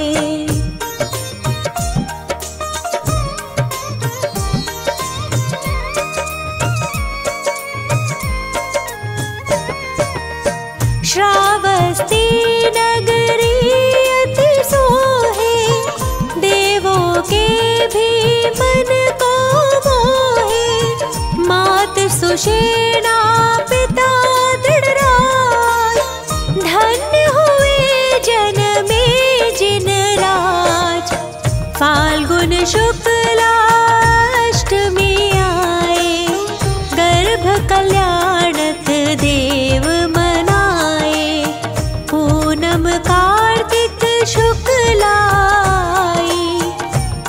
Speaker 1: श्रावस्ती नगरी अति सोहे, देवों के भी मन को मोहे, मात सुषेणा पिता दृढ़राज, धन्य हुए जन्मे जिन राज। फाल्गुन शुक्ला अष्टमी आए, गर्भ कल्याणक देव कार्तिक शुक्लाई,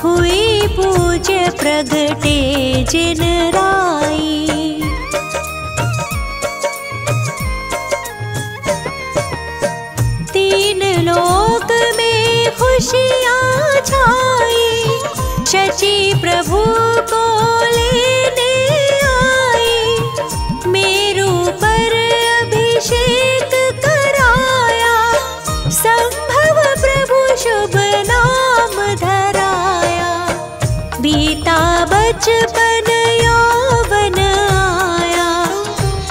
Speaker 1: हुई पूज्य प्रगटे जिन राई। तीन लोक में खुशियाँ छाई, शची प्रभु को लेने आई, मेरू पर अभिषेक कराया, संभव प्रभु शुभ नाम धराया। बीता बचपन यौवन आया,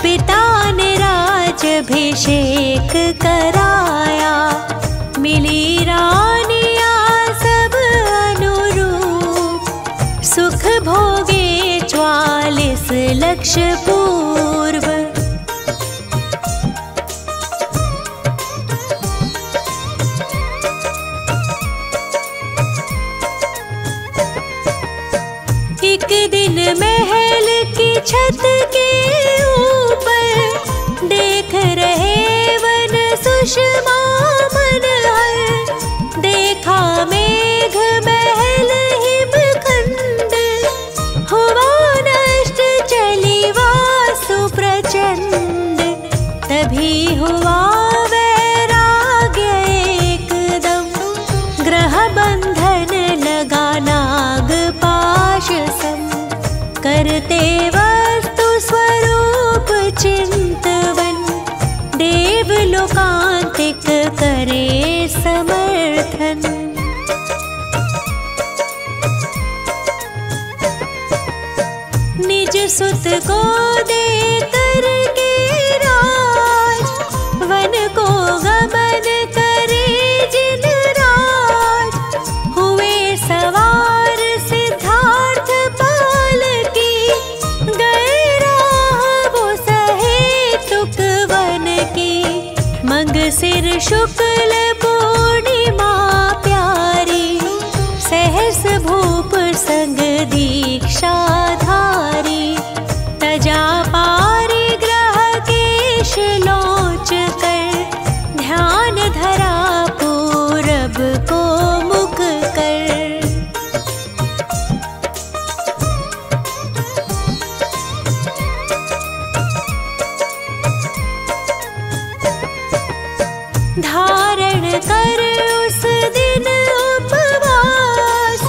Speaker 1: पिता ने राजभिषेक कराया, मिली रानियाँ सब अनुरूप, सुख भोगे 44 लक्ष पूर्व। एक दिन महल की छत के ऊपर, देख रहे वन सुषमा मनहर, देखा मेघ महल हिमखंड, हुआ नष्ट चली वासु प्रचंड, तभी हुआ वैराग्य एकदम, ग्रह बंधन लगा नाग पाश सम, करते वस्तु स्वरूप चिंतवन, देव लोकांतिक करे समर्थन। निज सुत को दे करके राज, वन को गमन करे जिन राज, हुए सवार सिद्धार्थ पाल की, गए राह वो सहेतुक वन की, मंगसिर शुक्ल पूर्णिमा प्यारी, सहस भूप संग दीक्षा धारी, तजा पारि ग्रह केश लोच कर, ध्यान धरा पूरब को मुख कर। धारण कर उस दिन उपवास,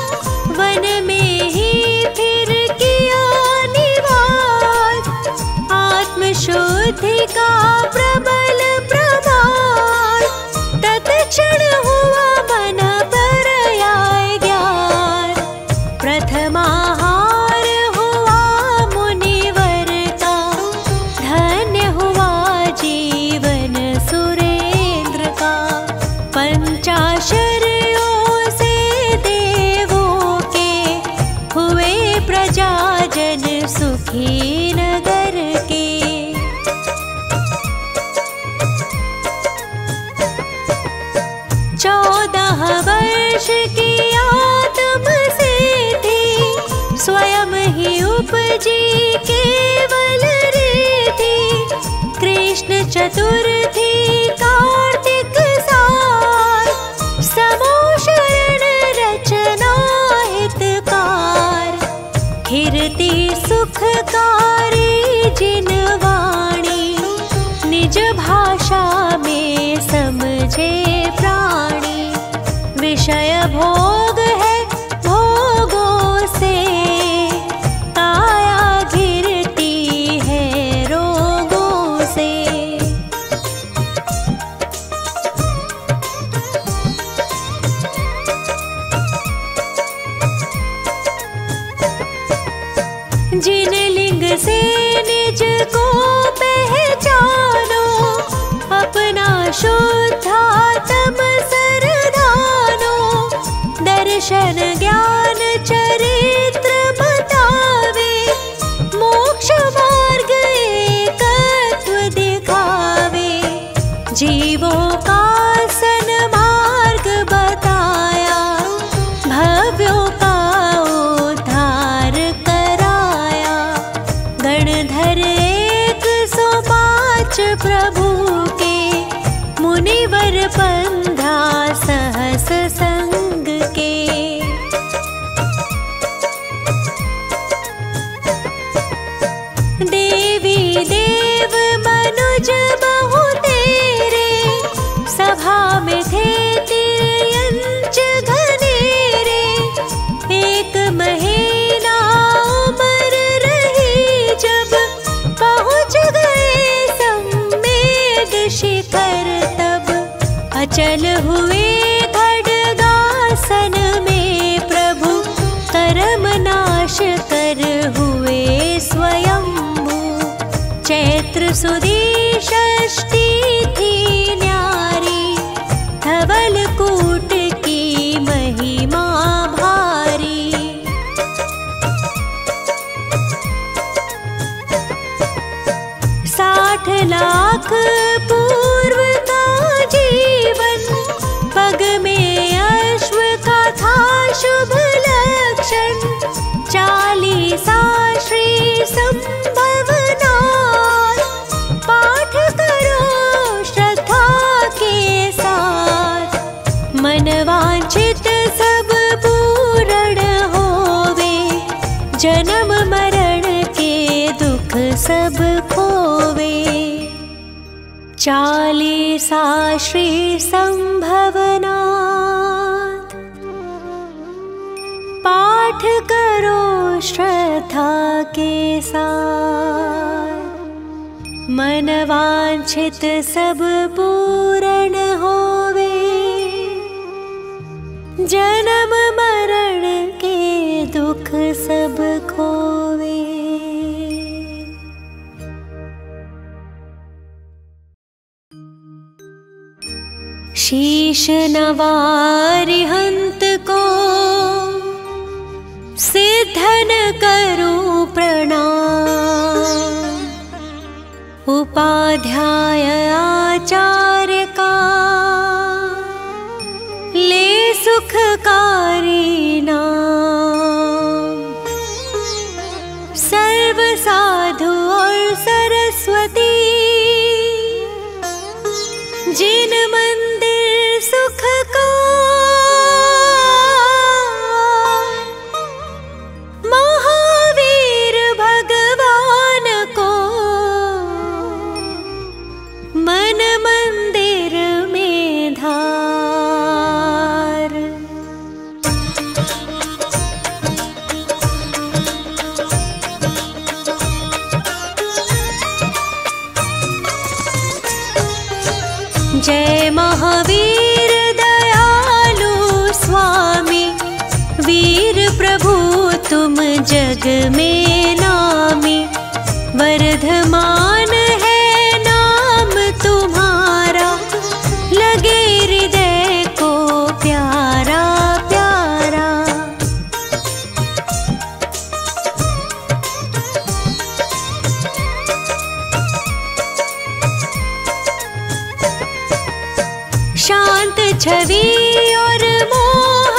Speaker 1: वन में ही फिर किया निवास, आत्मशुद्धि का प्रबल प्रभास, तत्क्षण हुआ मन पर आए ज्ञान, प्रथमाहार हुआ मुनिवर का, धन्य हुआ जीवन सुरेंद्र का। महेश की आत्म से थी, स्वयं ही उपजी केवल रिद्धि। कृष्ण चतुर्थी कार्तिक सार, समोशरण रचना हितकार। कीर्ति सुखकारी जिन वाणी, निज भाषा में समझे प्राणी। विषय भोग है भोगों से, काया घिरती है रोगों से। जिन लिंग से निज को पहचानो, अपना शुद्धात्म सरदानो। दर्शन ज्ञान चरित्र बतावे, मोक्ष मार्ग एकत्व दिखावे। जीवों का सन्मार्ग बताया, भव्यों का उद्धार कराया। गणधर 105 प्रभु के, मुनिवर 15 सहस संग के। देवी देव मनुज बहु तेरे, सभा में थे तिर्यंच घनेरे। एक महीना उम्र रही जब, पहुँच गए सम्मेद शिखर तब। अचल हुए खड्गासन में प्रभु, कर्म नाश कर हुए स्वयंभू। चैत्र सुदी षष्ठी थी न्यारी, धवल कूट की महिमा भारी। 60 लाख पूर्व का जीवन, पग में अश्व का था शुभ लक्षण। 40 श्री संभवनाथ, पाठ करो श्रद्धा के साथ। मन वांछित सब पूर्ण होवे, जन्म मरण के दुख सब खोवे। 40 श्री संभवनाथ, पाठ करो श्रद्धा के साथ। मन वांछित सब पूर्ण होवे, जन्म मरण के दुख सब खोवे। शीश नवारिहंत को, सिद्धन करूं प्रणाम। उपाध्याय आचार्य का, ले सुखकारी नाम। सर्व साधु और सरस्वती, जिन मंदिर सुख का। महावीर भगवान को, मन मंदिर में धार। जय महावीर दयालु स्वामी, वीर प्रभु तुम जग में नामी। वर्धमान है नाम तुम्हारा, लगे हृदय को प्यारा प्यारा। शांत छवि और मोह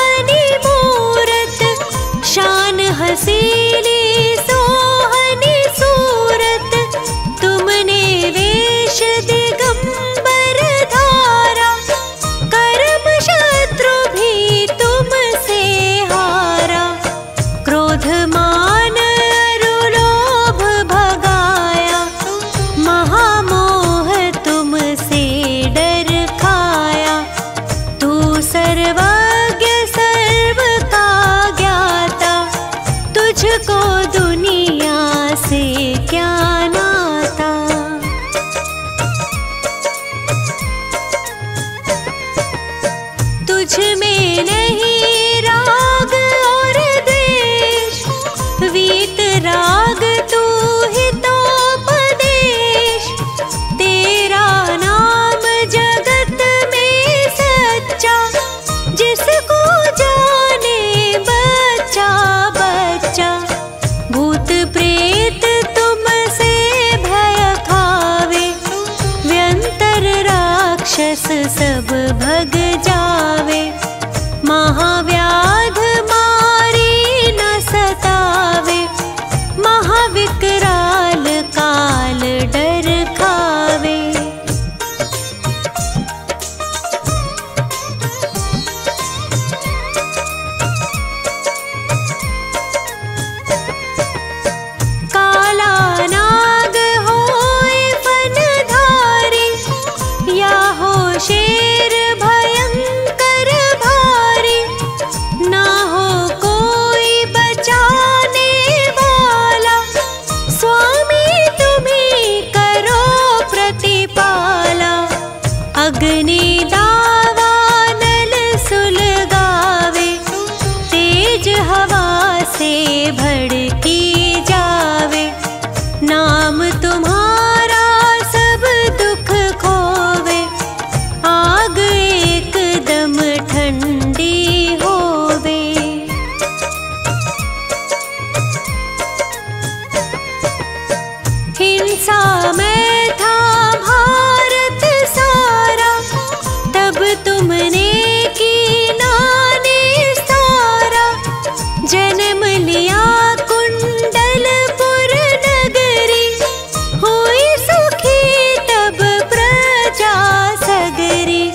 Speaker 1: तुझ में नहीं राग और द्वेष, वीत राग तू ही तो उपदेश। तेरा नाम जगत में सच्चा, जिसको जाने बच्चा बच्चा। भूत प्रेत तुमसे भय खावे, व्यंतर राक्षस सब भग जावे। महाव्याध मारी न सतावे, महाविकराल काल डर खावे। काला नाग होए फनधारी, या हो शेर भयंकर भारी। ना हो कोई बचाने वाला, स्वामी तुम्ही करो प्रतिपाला। अग्नि दावानल सुलगावे, तेज हवा से भड़की जावे। नाम तुम्हारा सब दुख खोवे, आग एकदम ठंडी होवे। हिंसा में था भारत सारा, तब तुमने कीना निस्तारा। जन्म लिया कुंडलपुर नगरी, हुई सुखी तब प्रजा सगरी।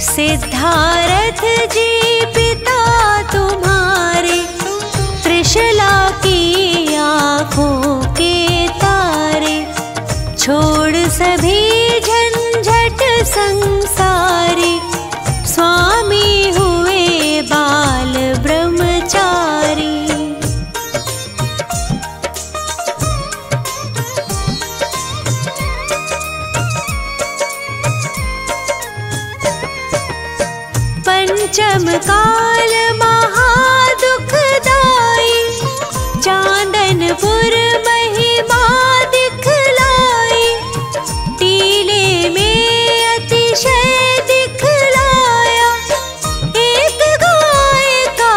Speaker 1: सिद्धारथ जी पिता तुम्हारे, त्रिशला की आँखों के तारे। छोड़ सभी झंझट संसारी, स्वामी हुए बाल ब्रह्मचारी। पंचम काल महादुखदाई, चांदनपुर महिमा दिखलाई। टीले में अतिशय दिखलाया, एक गाय का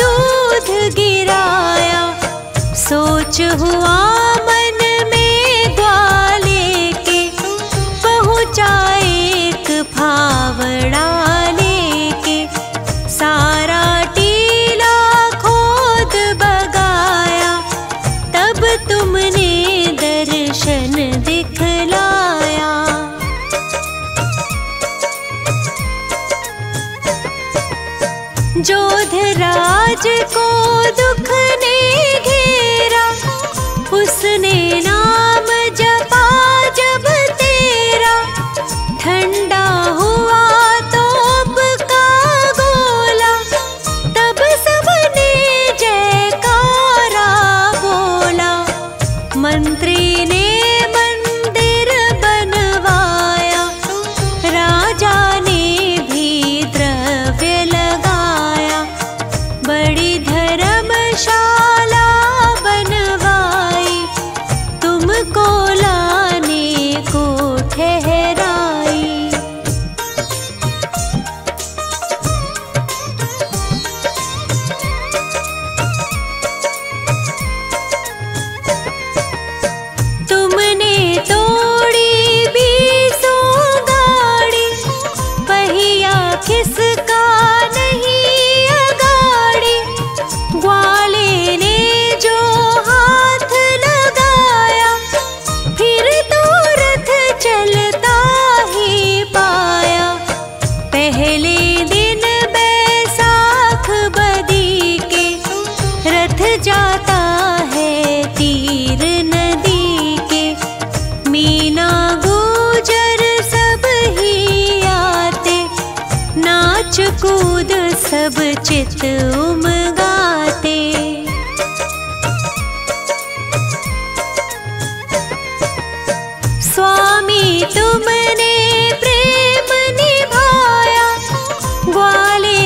Speaker 1: दूध गिराया। सोच हुआ मन में ग्वाले के, पहुँचा एक फावड़ा लेके। सारा टीला खोद बगाया, तब तुमने दर्शन दिखलाया। जोधराज को दुख ने घेरा, उसने नाम जपा जब तेरा। ठंडा हुआ तोप का गोला, तब सबने जयकारा बोला। मंत्री ने मंदिर बनवाया, राजा ने भी द्रव्य लगाया। बड़ी धर्मशाला बनवाई, तुमको लाने को ठहराई। तुमने तोड़ी 20 गाड़ी, पहिया किसका नहीं अगाड़ी। ग्वाले ने जो हाथ लगाया, फिर तो रथ चलता ही पाया। पहले दिन बैसाख बदी के, रथ जाता है तीर नदी के। मीना गुजर सब ही आते, नाच कूद सब चित उमगाते। स्वामी तुमने प्रेम निभाया, ग्वाले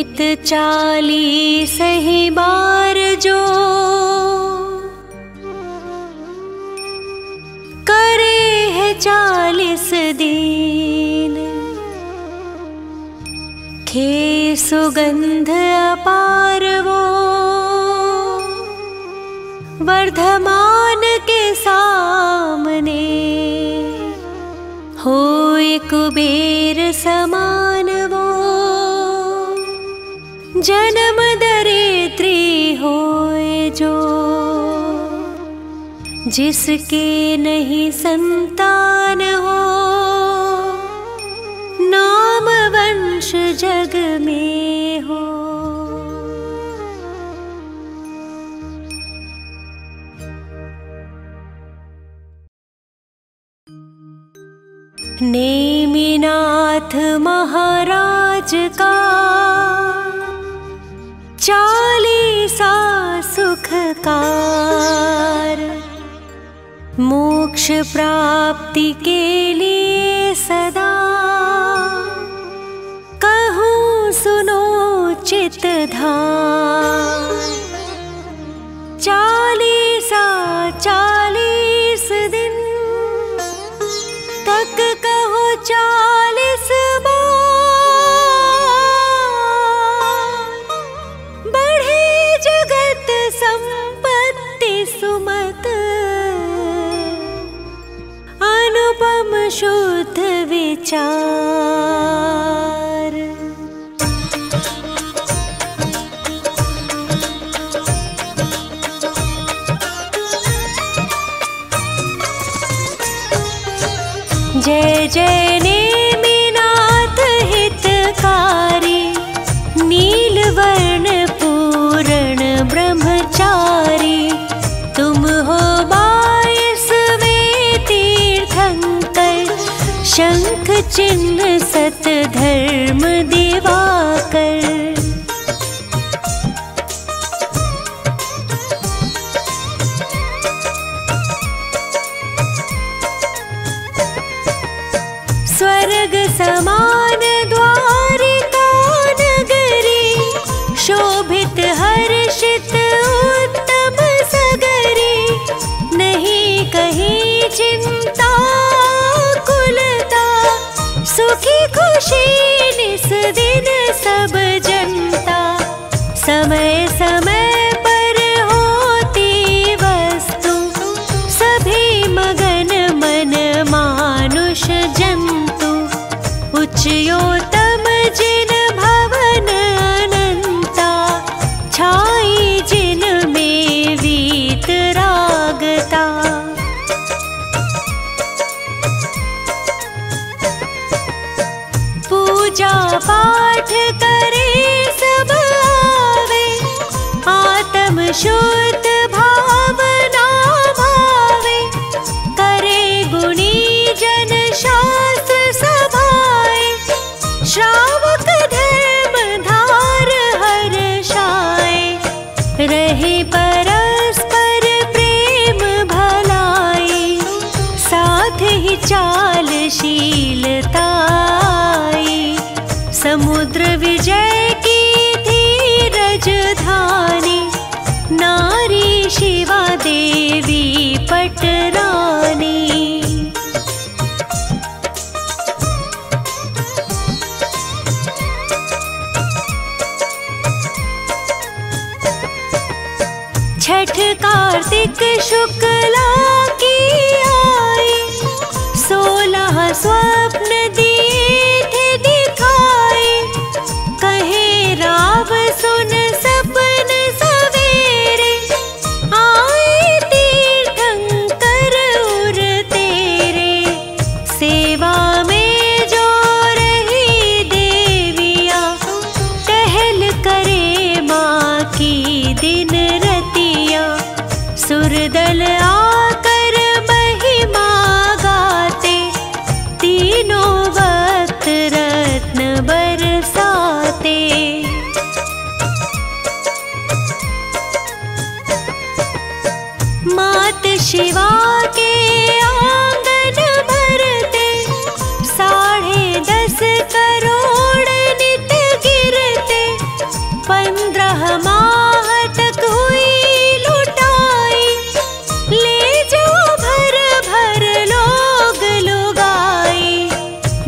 Speaker 1: नित 40 ही बार जो करे है 40 दिन, खे सुगंध अपार वो वर्धमान के सामने, होए कुबेर समान वो जन्म दरिद्री होए जो, जिसके नहीं संतान हो, नाम वंश जग में हो। नेमिनाथ महाराज का 40 सुखकार, मोक्ष प्राप्ति के लिए सदा कहूँ सुनो चित धाम। 40 दिन तक कहो 40 बार, बढ़े जगत संपत्ति सुमत, अनुपम शुद्ध विचार। जय जय नेमिनाथ हितकारी, नीलवर्ण पूर्ण ब्रह्मचारी, तुम हो 22वें तीर्थंकर, शंख चिन्ह सत धर्म दिवाकर। स्वर्ग समान द्वारिका नगरी, शोभित हर्षित उत्तम सगरी, नहीं कहीं चिंता कुलता, सुखी खुशी निस दिन सब जनता। समय समय पर होती वस्तु, सभी मगन मन मानुष जंतु, उच्चयोतम जिन भवन अनंता, छाई जिन में वीत रागता। पूजा पाठ करे सब आवे, आत्म शुद्ध भावना भावे, करे गुणी जन शास्त्र सभाए, श्रावक धर्म धार हर्षाए, रहे परस्पर प्रेम भलाई, साथ ही चालशीलताई। समुद्र विजय की धीरज धानी, नारी शिवा देवी पटरानी। छठ कार्तिक शुक्ला की आई, 16 स्वप्न दिए थे दिखाए, कहे राव सुन सपन सवेरे, आए तीर्थंकर उर तेरे। सेवा में जो रही देविया, टहल करे माँ की दिन रतिया, सुरदल आकर महिमा गाते, तीनों वक्त रत्न बरसाते। मात शिवा के आंगन भरते, 10.5 करोड़ नित गिरते,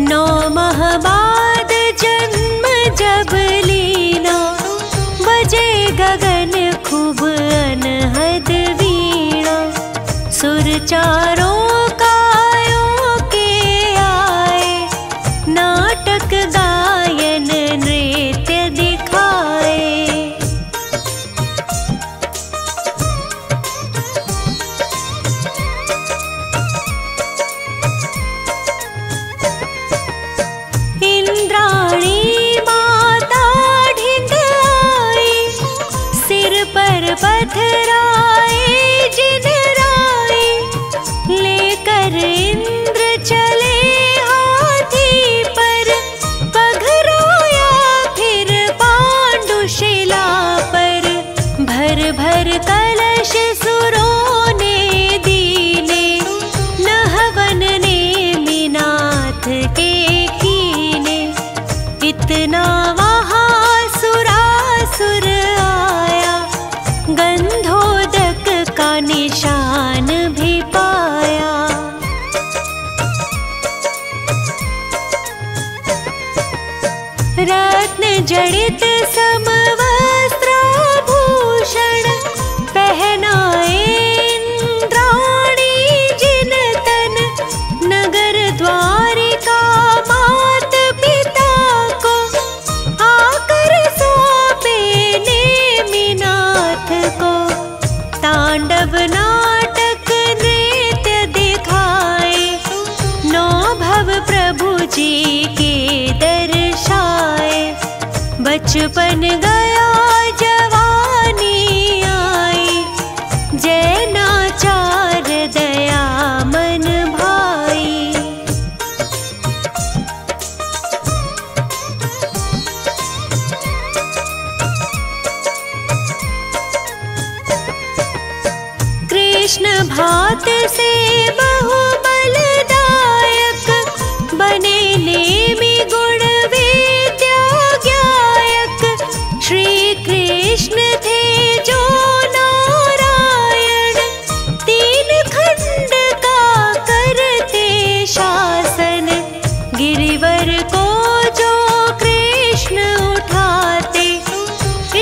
Speaker 1: 9 माह बाद जन्म जब लीना, बजे गगन खूब अनहद वीणा। सुर चारों कायों के आए, नाटक गायन नृत्य दिखाए। इंद्राणी माता ढिंढ आई, सिर पर पथराए जिन राय। लेकर इंद्र चले हाथी पर, पघराया फिर पांडुशिला पर। भर भर कलश सुरों ने दीने, नहवन ने मीनाथ के कीने। इतना वहाँ सुरासुर आया, गंधोदक का निशान भी पाया। रत्न जड़ित समवस्त्राभूषण, पहनाए इंद्राणी जिन तन। नगर द्वारिका मात पिता को, आकर सौंपे नेमिनाथ को। तांडव नाटक नृत्य दिखाए, 9 भव प्रभु जी के दर्शाए। बचपन गया जवानी आई, जैनाचार दया मन भाई। कृष्ण भात से बहु बलदायक, बने नेमि गुण विद्या ज्ञायक। श्री कृष्ण थे जो नारायण, 3 खंड का करते शासन। गिरिवर को जो कृष्ण उठाते,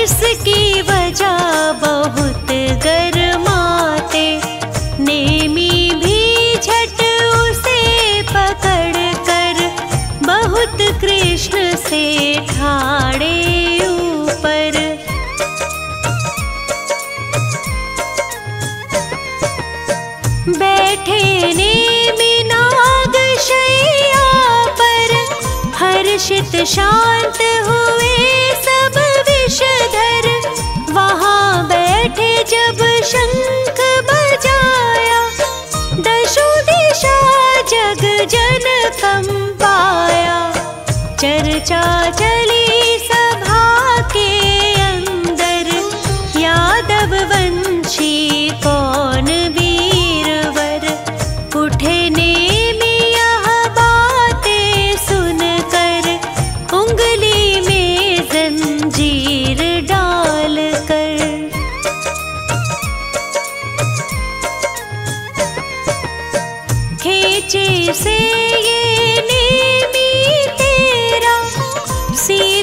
Speaker 1: इसकी वजह बहुत गरमाते। नेमी भी झट उसे पकड़ कर, बहुत कृष्ण से ठाड़े ऊपर। बैठे नेमि नाग शैया पर, हर्षित शांत हुए सब विषधर। वहाँ बैठे जब शंख बजाया, दशों दिशा जग जन कंपाया। चर्चा चली सभा के अंदर, यादव वंशी कौन वीरवर। उठे नेमि यह बातें सुनकर, उंगली में जंजीर डालकर। खींचे से ये नेमि तेरा, सी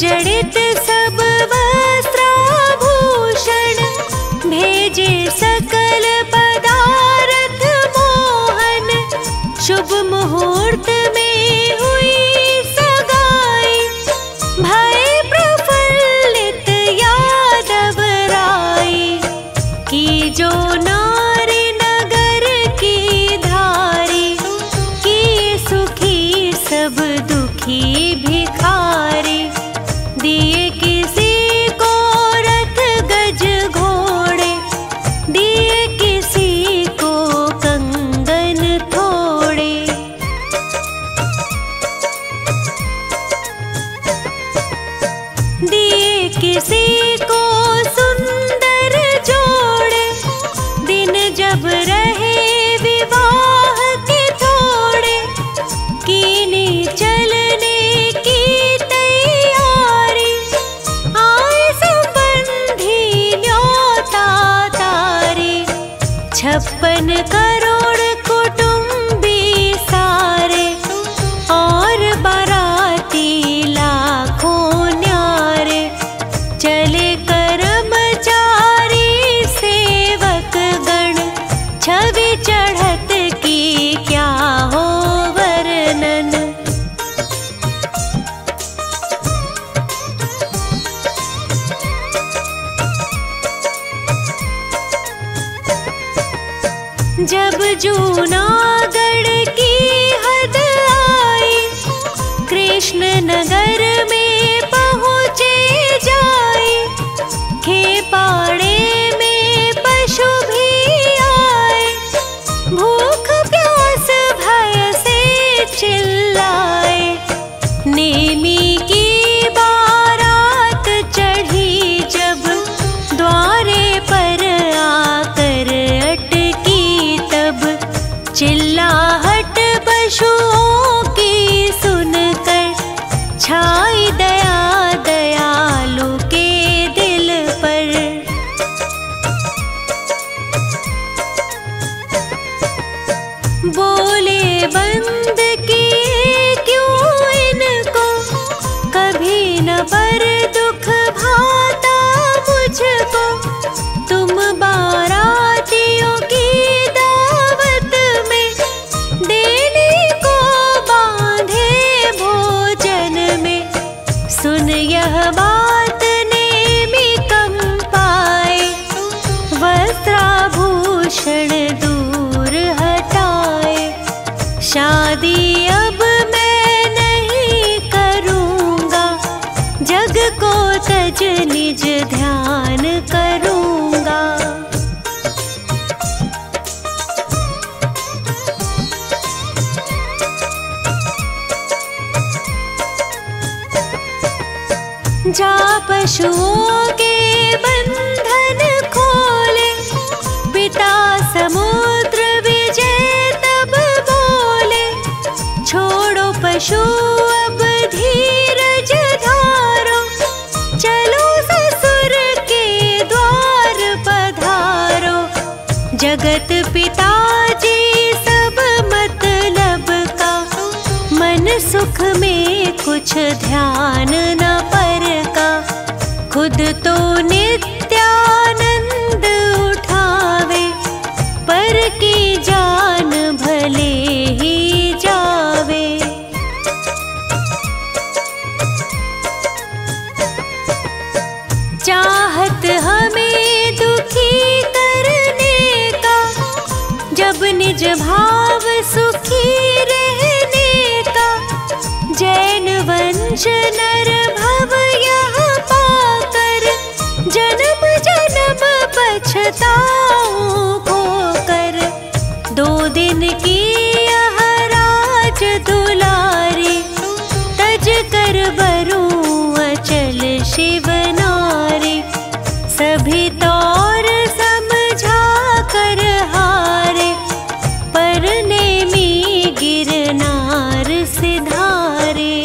Speaker 1: जड़ित सब वस्त्राभूषण, भेजे सकल पदार्थ मोहन। शुभ मुहूर्त में हुई सगाई, भय प्रफुल्लित यादव राय। की जो नारी नगर की धारी, किए सुखी सब दुखी भिखारी। दिए किसी को रथ गज घोड़े, दिए किसी को कंगन थोड़े। दिए किसी को सुंदर जोड़े, दिन जब रहे विवाह के थोड़े। कीनी चलने की तैयारी, आए संबंधी न्योता तारी। 56 करोड़ कुटुंबी सारे, और बाराती लाखों न्यारे। चले कर्मचारी सेवक गण, छवि चढ़त की क्या हो वर्णन। जब जूनागढ़ की हद आई, कृष्ण नगर में पहुँचे जाए। खेपाड़े में पशु भी आए, भूख प्यास भय से चिल्लाए। नेमी की बारात चढ़ी जब, द्वारे पर आकर अटकी तब। चिल्लाहट पशुओं की सुनकर, छाई दया दयालु के दिल पर। बोले बंद किए क्यों इनको, कभी न पर दुख भाता मुझको। तुम बारातियों की दावत में, देने को बांधे भोजन में। सुन यह बात नेमि कंपाए, वस्त्राभूषण दूर हटाए। शादी अब मैं नहीं करूँगा, जग को तज निज ध्यान करूँगा। जा पशुओं के बंधन खोले, पिता समुद्र विजय तब बोले। छोड़ो पशु अब धीरज धारो, चलो ससुर के द्वार पधारो। जगत पिताजी सब मतलब का, मन सुख में कुछ ध्यान न पर का। खुद तो नित्यानंद उठावे, पर की जान भले ही जावे। चाहत हमें दुखी करने का, जब निज भाव सुखी रहने का। जैन वंश नर भव यह पाकर, जन्म जन्म पछताऊं खोकर। 2 दिन की यह राज दुलारी, तज कर बरूं अचल शिव नारी। सभी तौर समझा कर हारे, पर नेमी गिरनार सिधारे।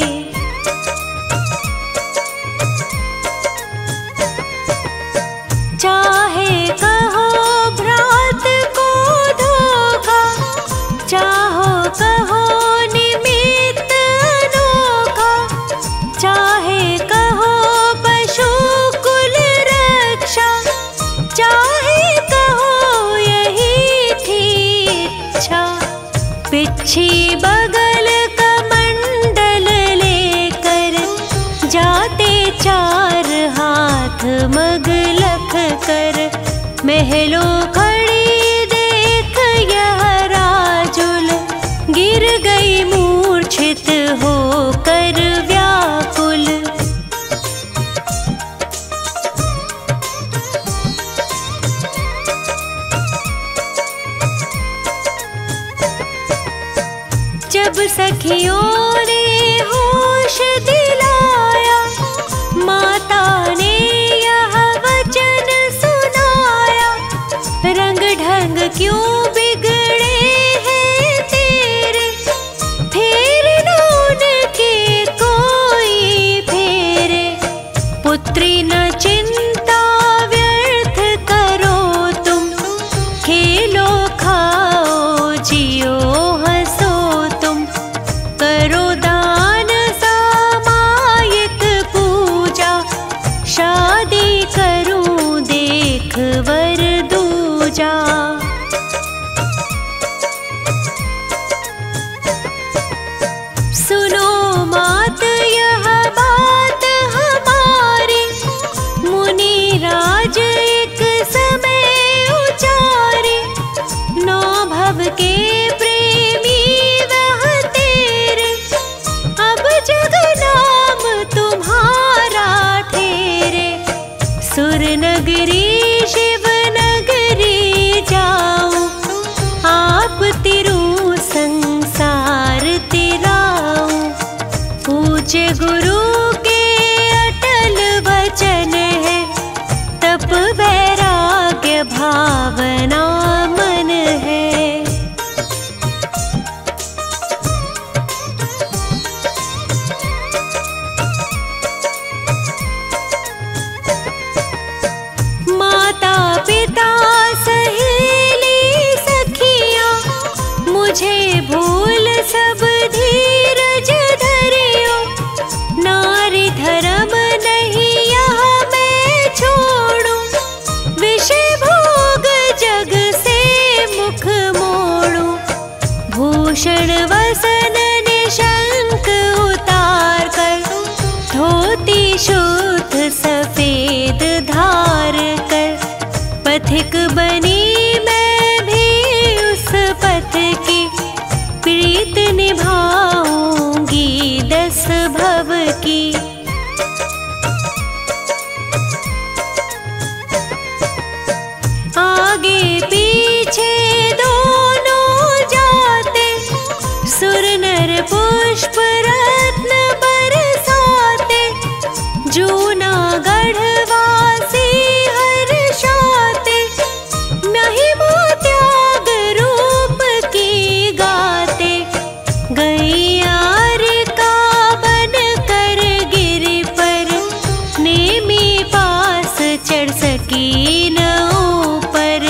Speaker 1: चाहे कहो भ्रात को धोखा, चाहो कहो निमित्त अनोखा। चाहे कहो बिच्छी बगल कमंडल लेकर जाते चार हाथ मग लख कर। महलों खड़ी देख यह राजुल गिर गई मूर्छित होकर व्याकुल। जब सखियों ने होश दिलाया, माता ने यह वचन सुनाया। रंग ढंग क्यों बिगड़े हैं तेरे, फेर न उनके कोई फेरे। पुत्री न चिंता व्यर्थ करो तुम, खेलो खाओ जियो हंसो तुम। करो दान सामायिक पूजा, शादी करूं देख वर दूजा। सुनो मात यह बात हमारी, मुनि राज एक समय उचारे। नौ भव के प्रेमी वह तेरे, अब जग नाम तुम्हारा ठेरे। सुर नगरी शिव नगरी जाऊं, आप तिरु संसार तिराऊं। पूज्य गुरु के अटल वचन है, तप वैराग्य भावना मन है। माता पिता सहेली सखियां, मुझे भूल सब धीरज धरियो। नारी धर्म नहीं यह मैं छोड़ूं, विषय भोग जग से मुख मोड़ूं। भूषण वसन निशंक उतार कर, धोती शुद्ध सफेद धार कर। पथिक बनी मैं भी उस पथ की, प्रीत निभाऊंगी 10 भव की। आगे पीछे दोनों जाते, सुर नर पुष्प रत्न बरसाते। जूनागढ़ वासी हर्षाते, महिमा त्याग रूप की गाते। गैयार का बन कर गिरि पर, नेमी पास चढ़ सकी न ऊपर।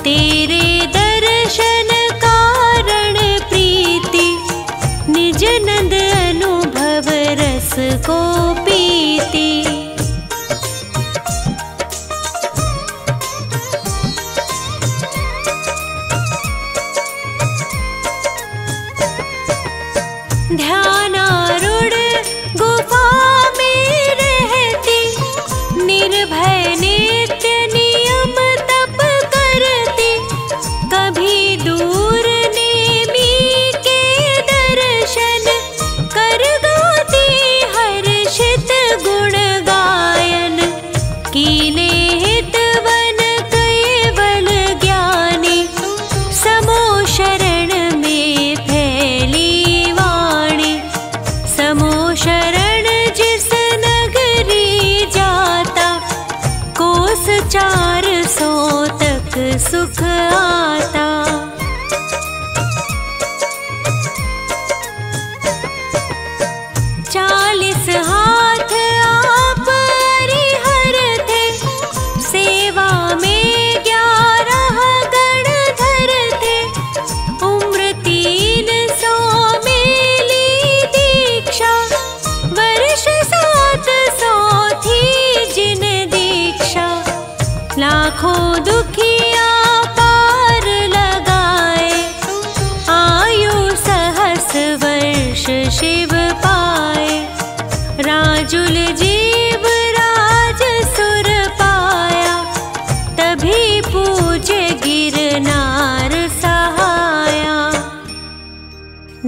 Speaker 1: तेरे दर्शन कारण प्रीति, निज नंद अनुभव रस को पीती। ध्यानारूढ़ गुफा में रहती, निर्भय नित्य नियम तप करती। कभी दूर नेमी के दर्शन कर गाती हर्षित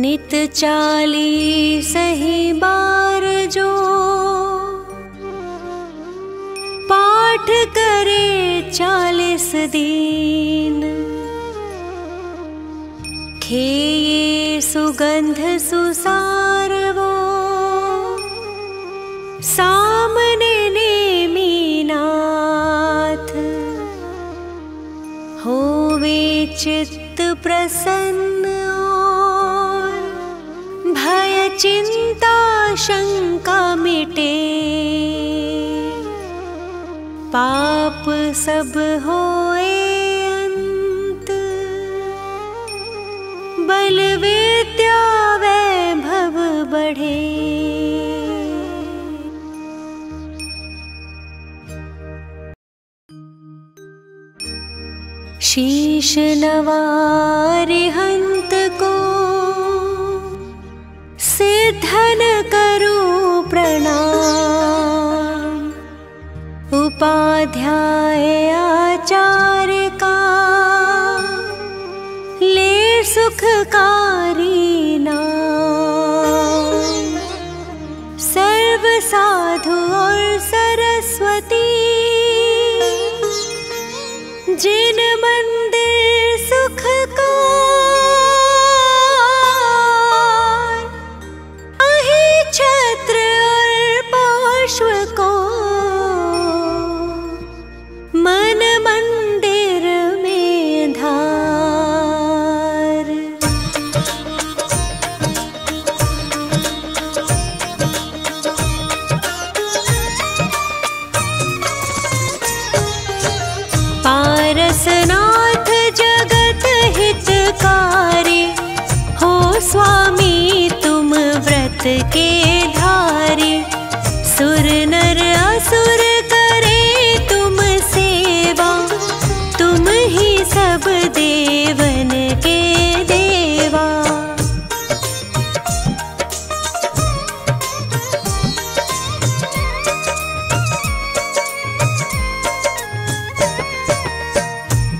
Speaker 1: नित 40 ही बार जो पाठ करे 40 दिन, खेये सुगंध सुसार वो सामने नेमी नाथ, होवे चित्त प्रसन्न और भय चिंता शंका मिटे, पाप सब होए अंत, बल विद्या वैभव बढ़े। शीश नवारि हंत को सिद्धन करूं प्रणाम, उपाध्याय आचार्य का ले सुखकारी नाम। सर्व साधु और सरस्वती जिन मंदिर सुख को अहि छत्र और पार्श्व को मन मंदिर में धार। पारसनाथ जगत हितकारी, हो स्वामी तुम व्रत के धारी। सुर नर असुर करे तुम सेवा, तुम ही सब देवन के देवा।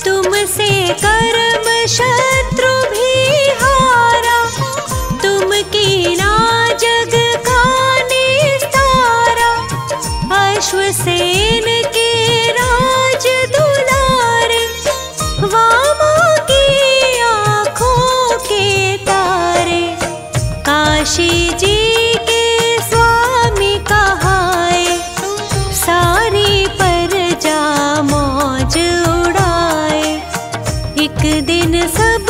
Speaker 1: तुमसे कर्म शत्रु भी हारा, तुम कीना जग का निस्तारा। अश्वसेन के राज दुलारे, वामा की आँखों के तारे। काशी जी के स्वामी कहाए, सारी प्रजा मौज उड़ाए। एक दिन सब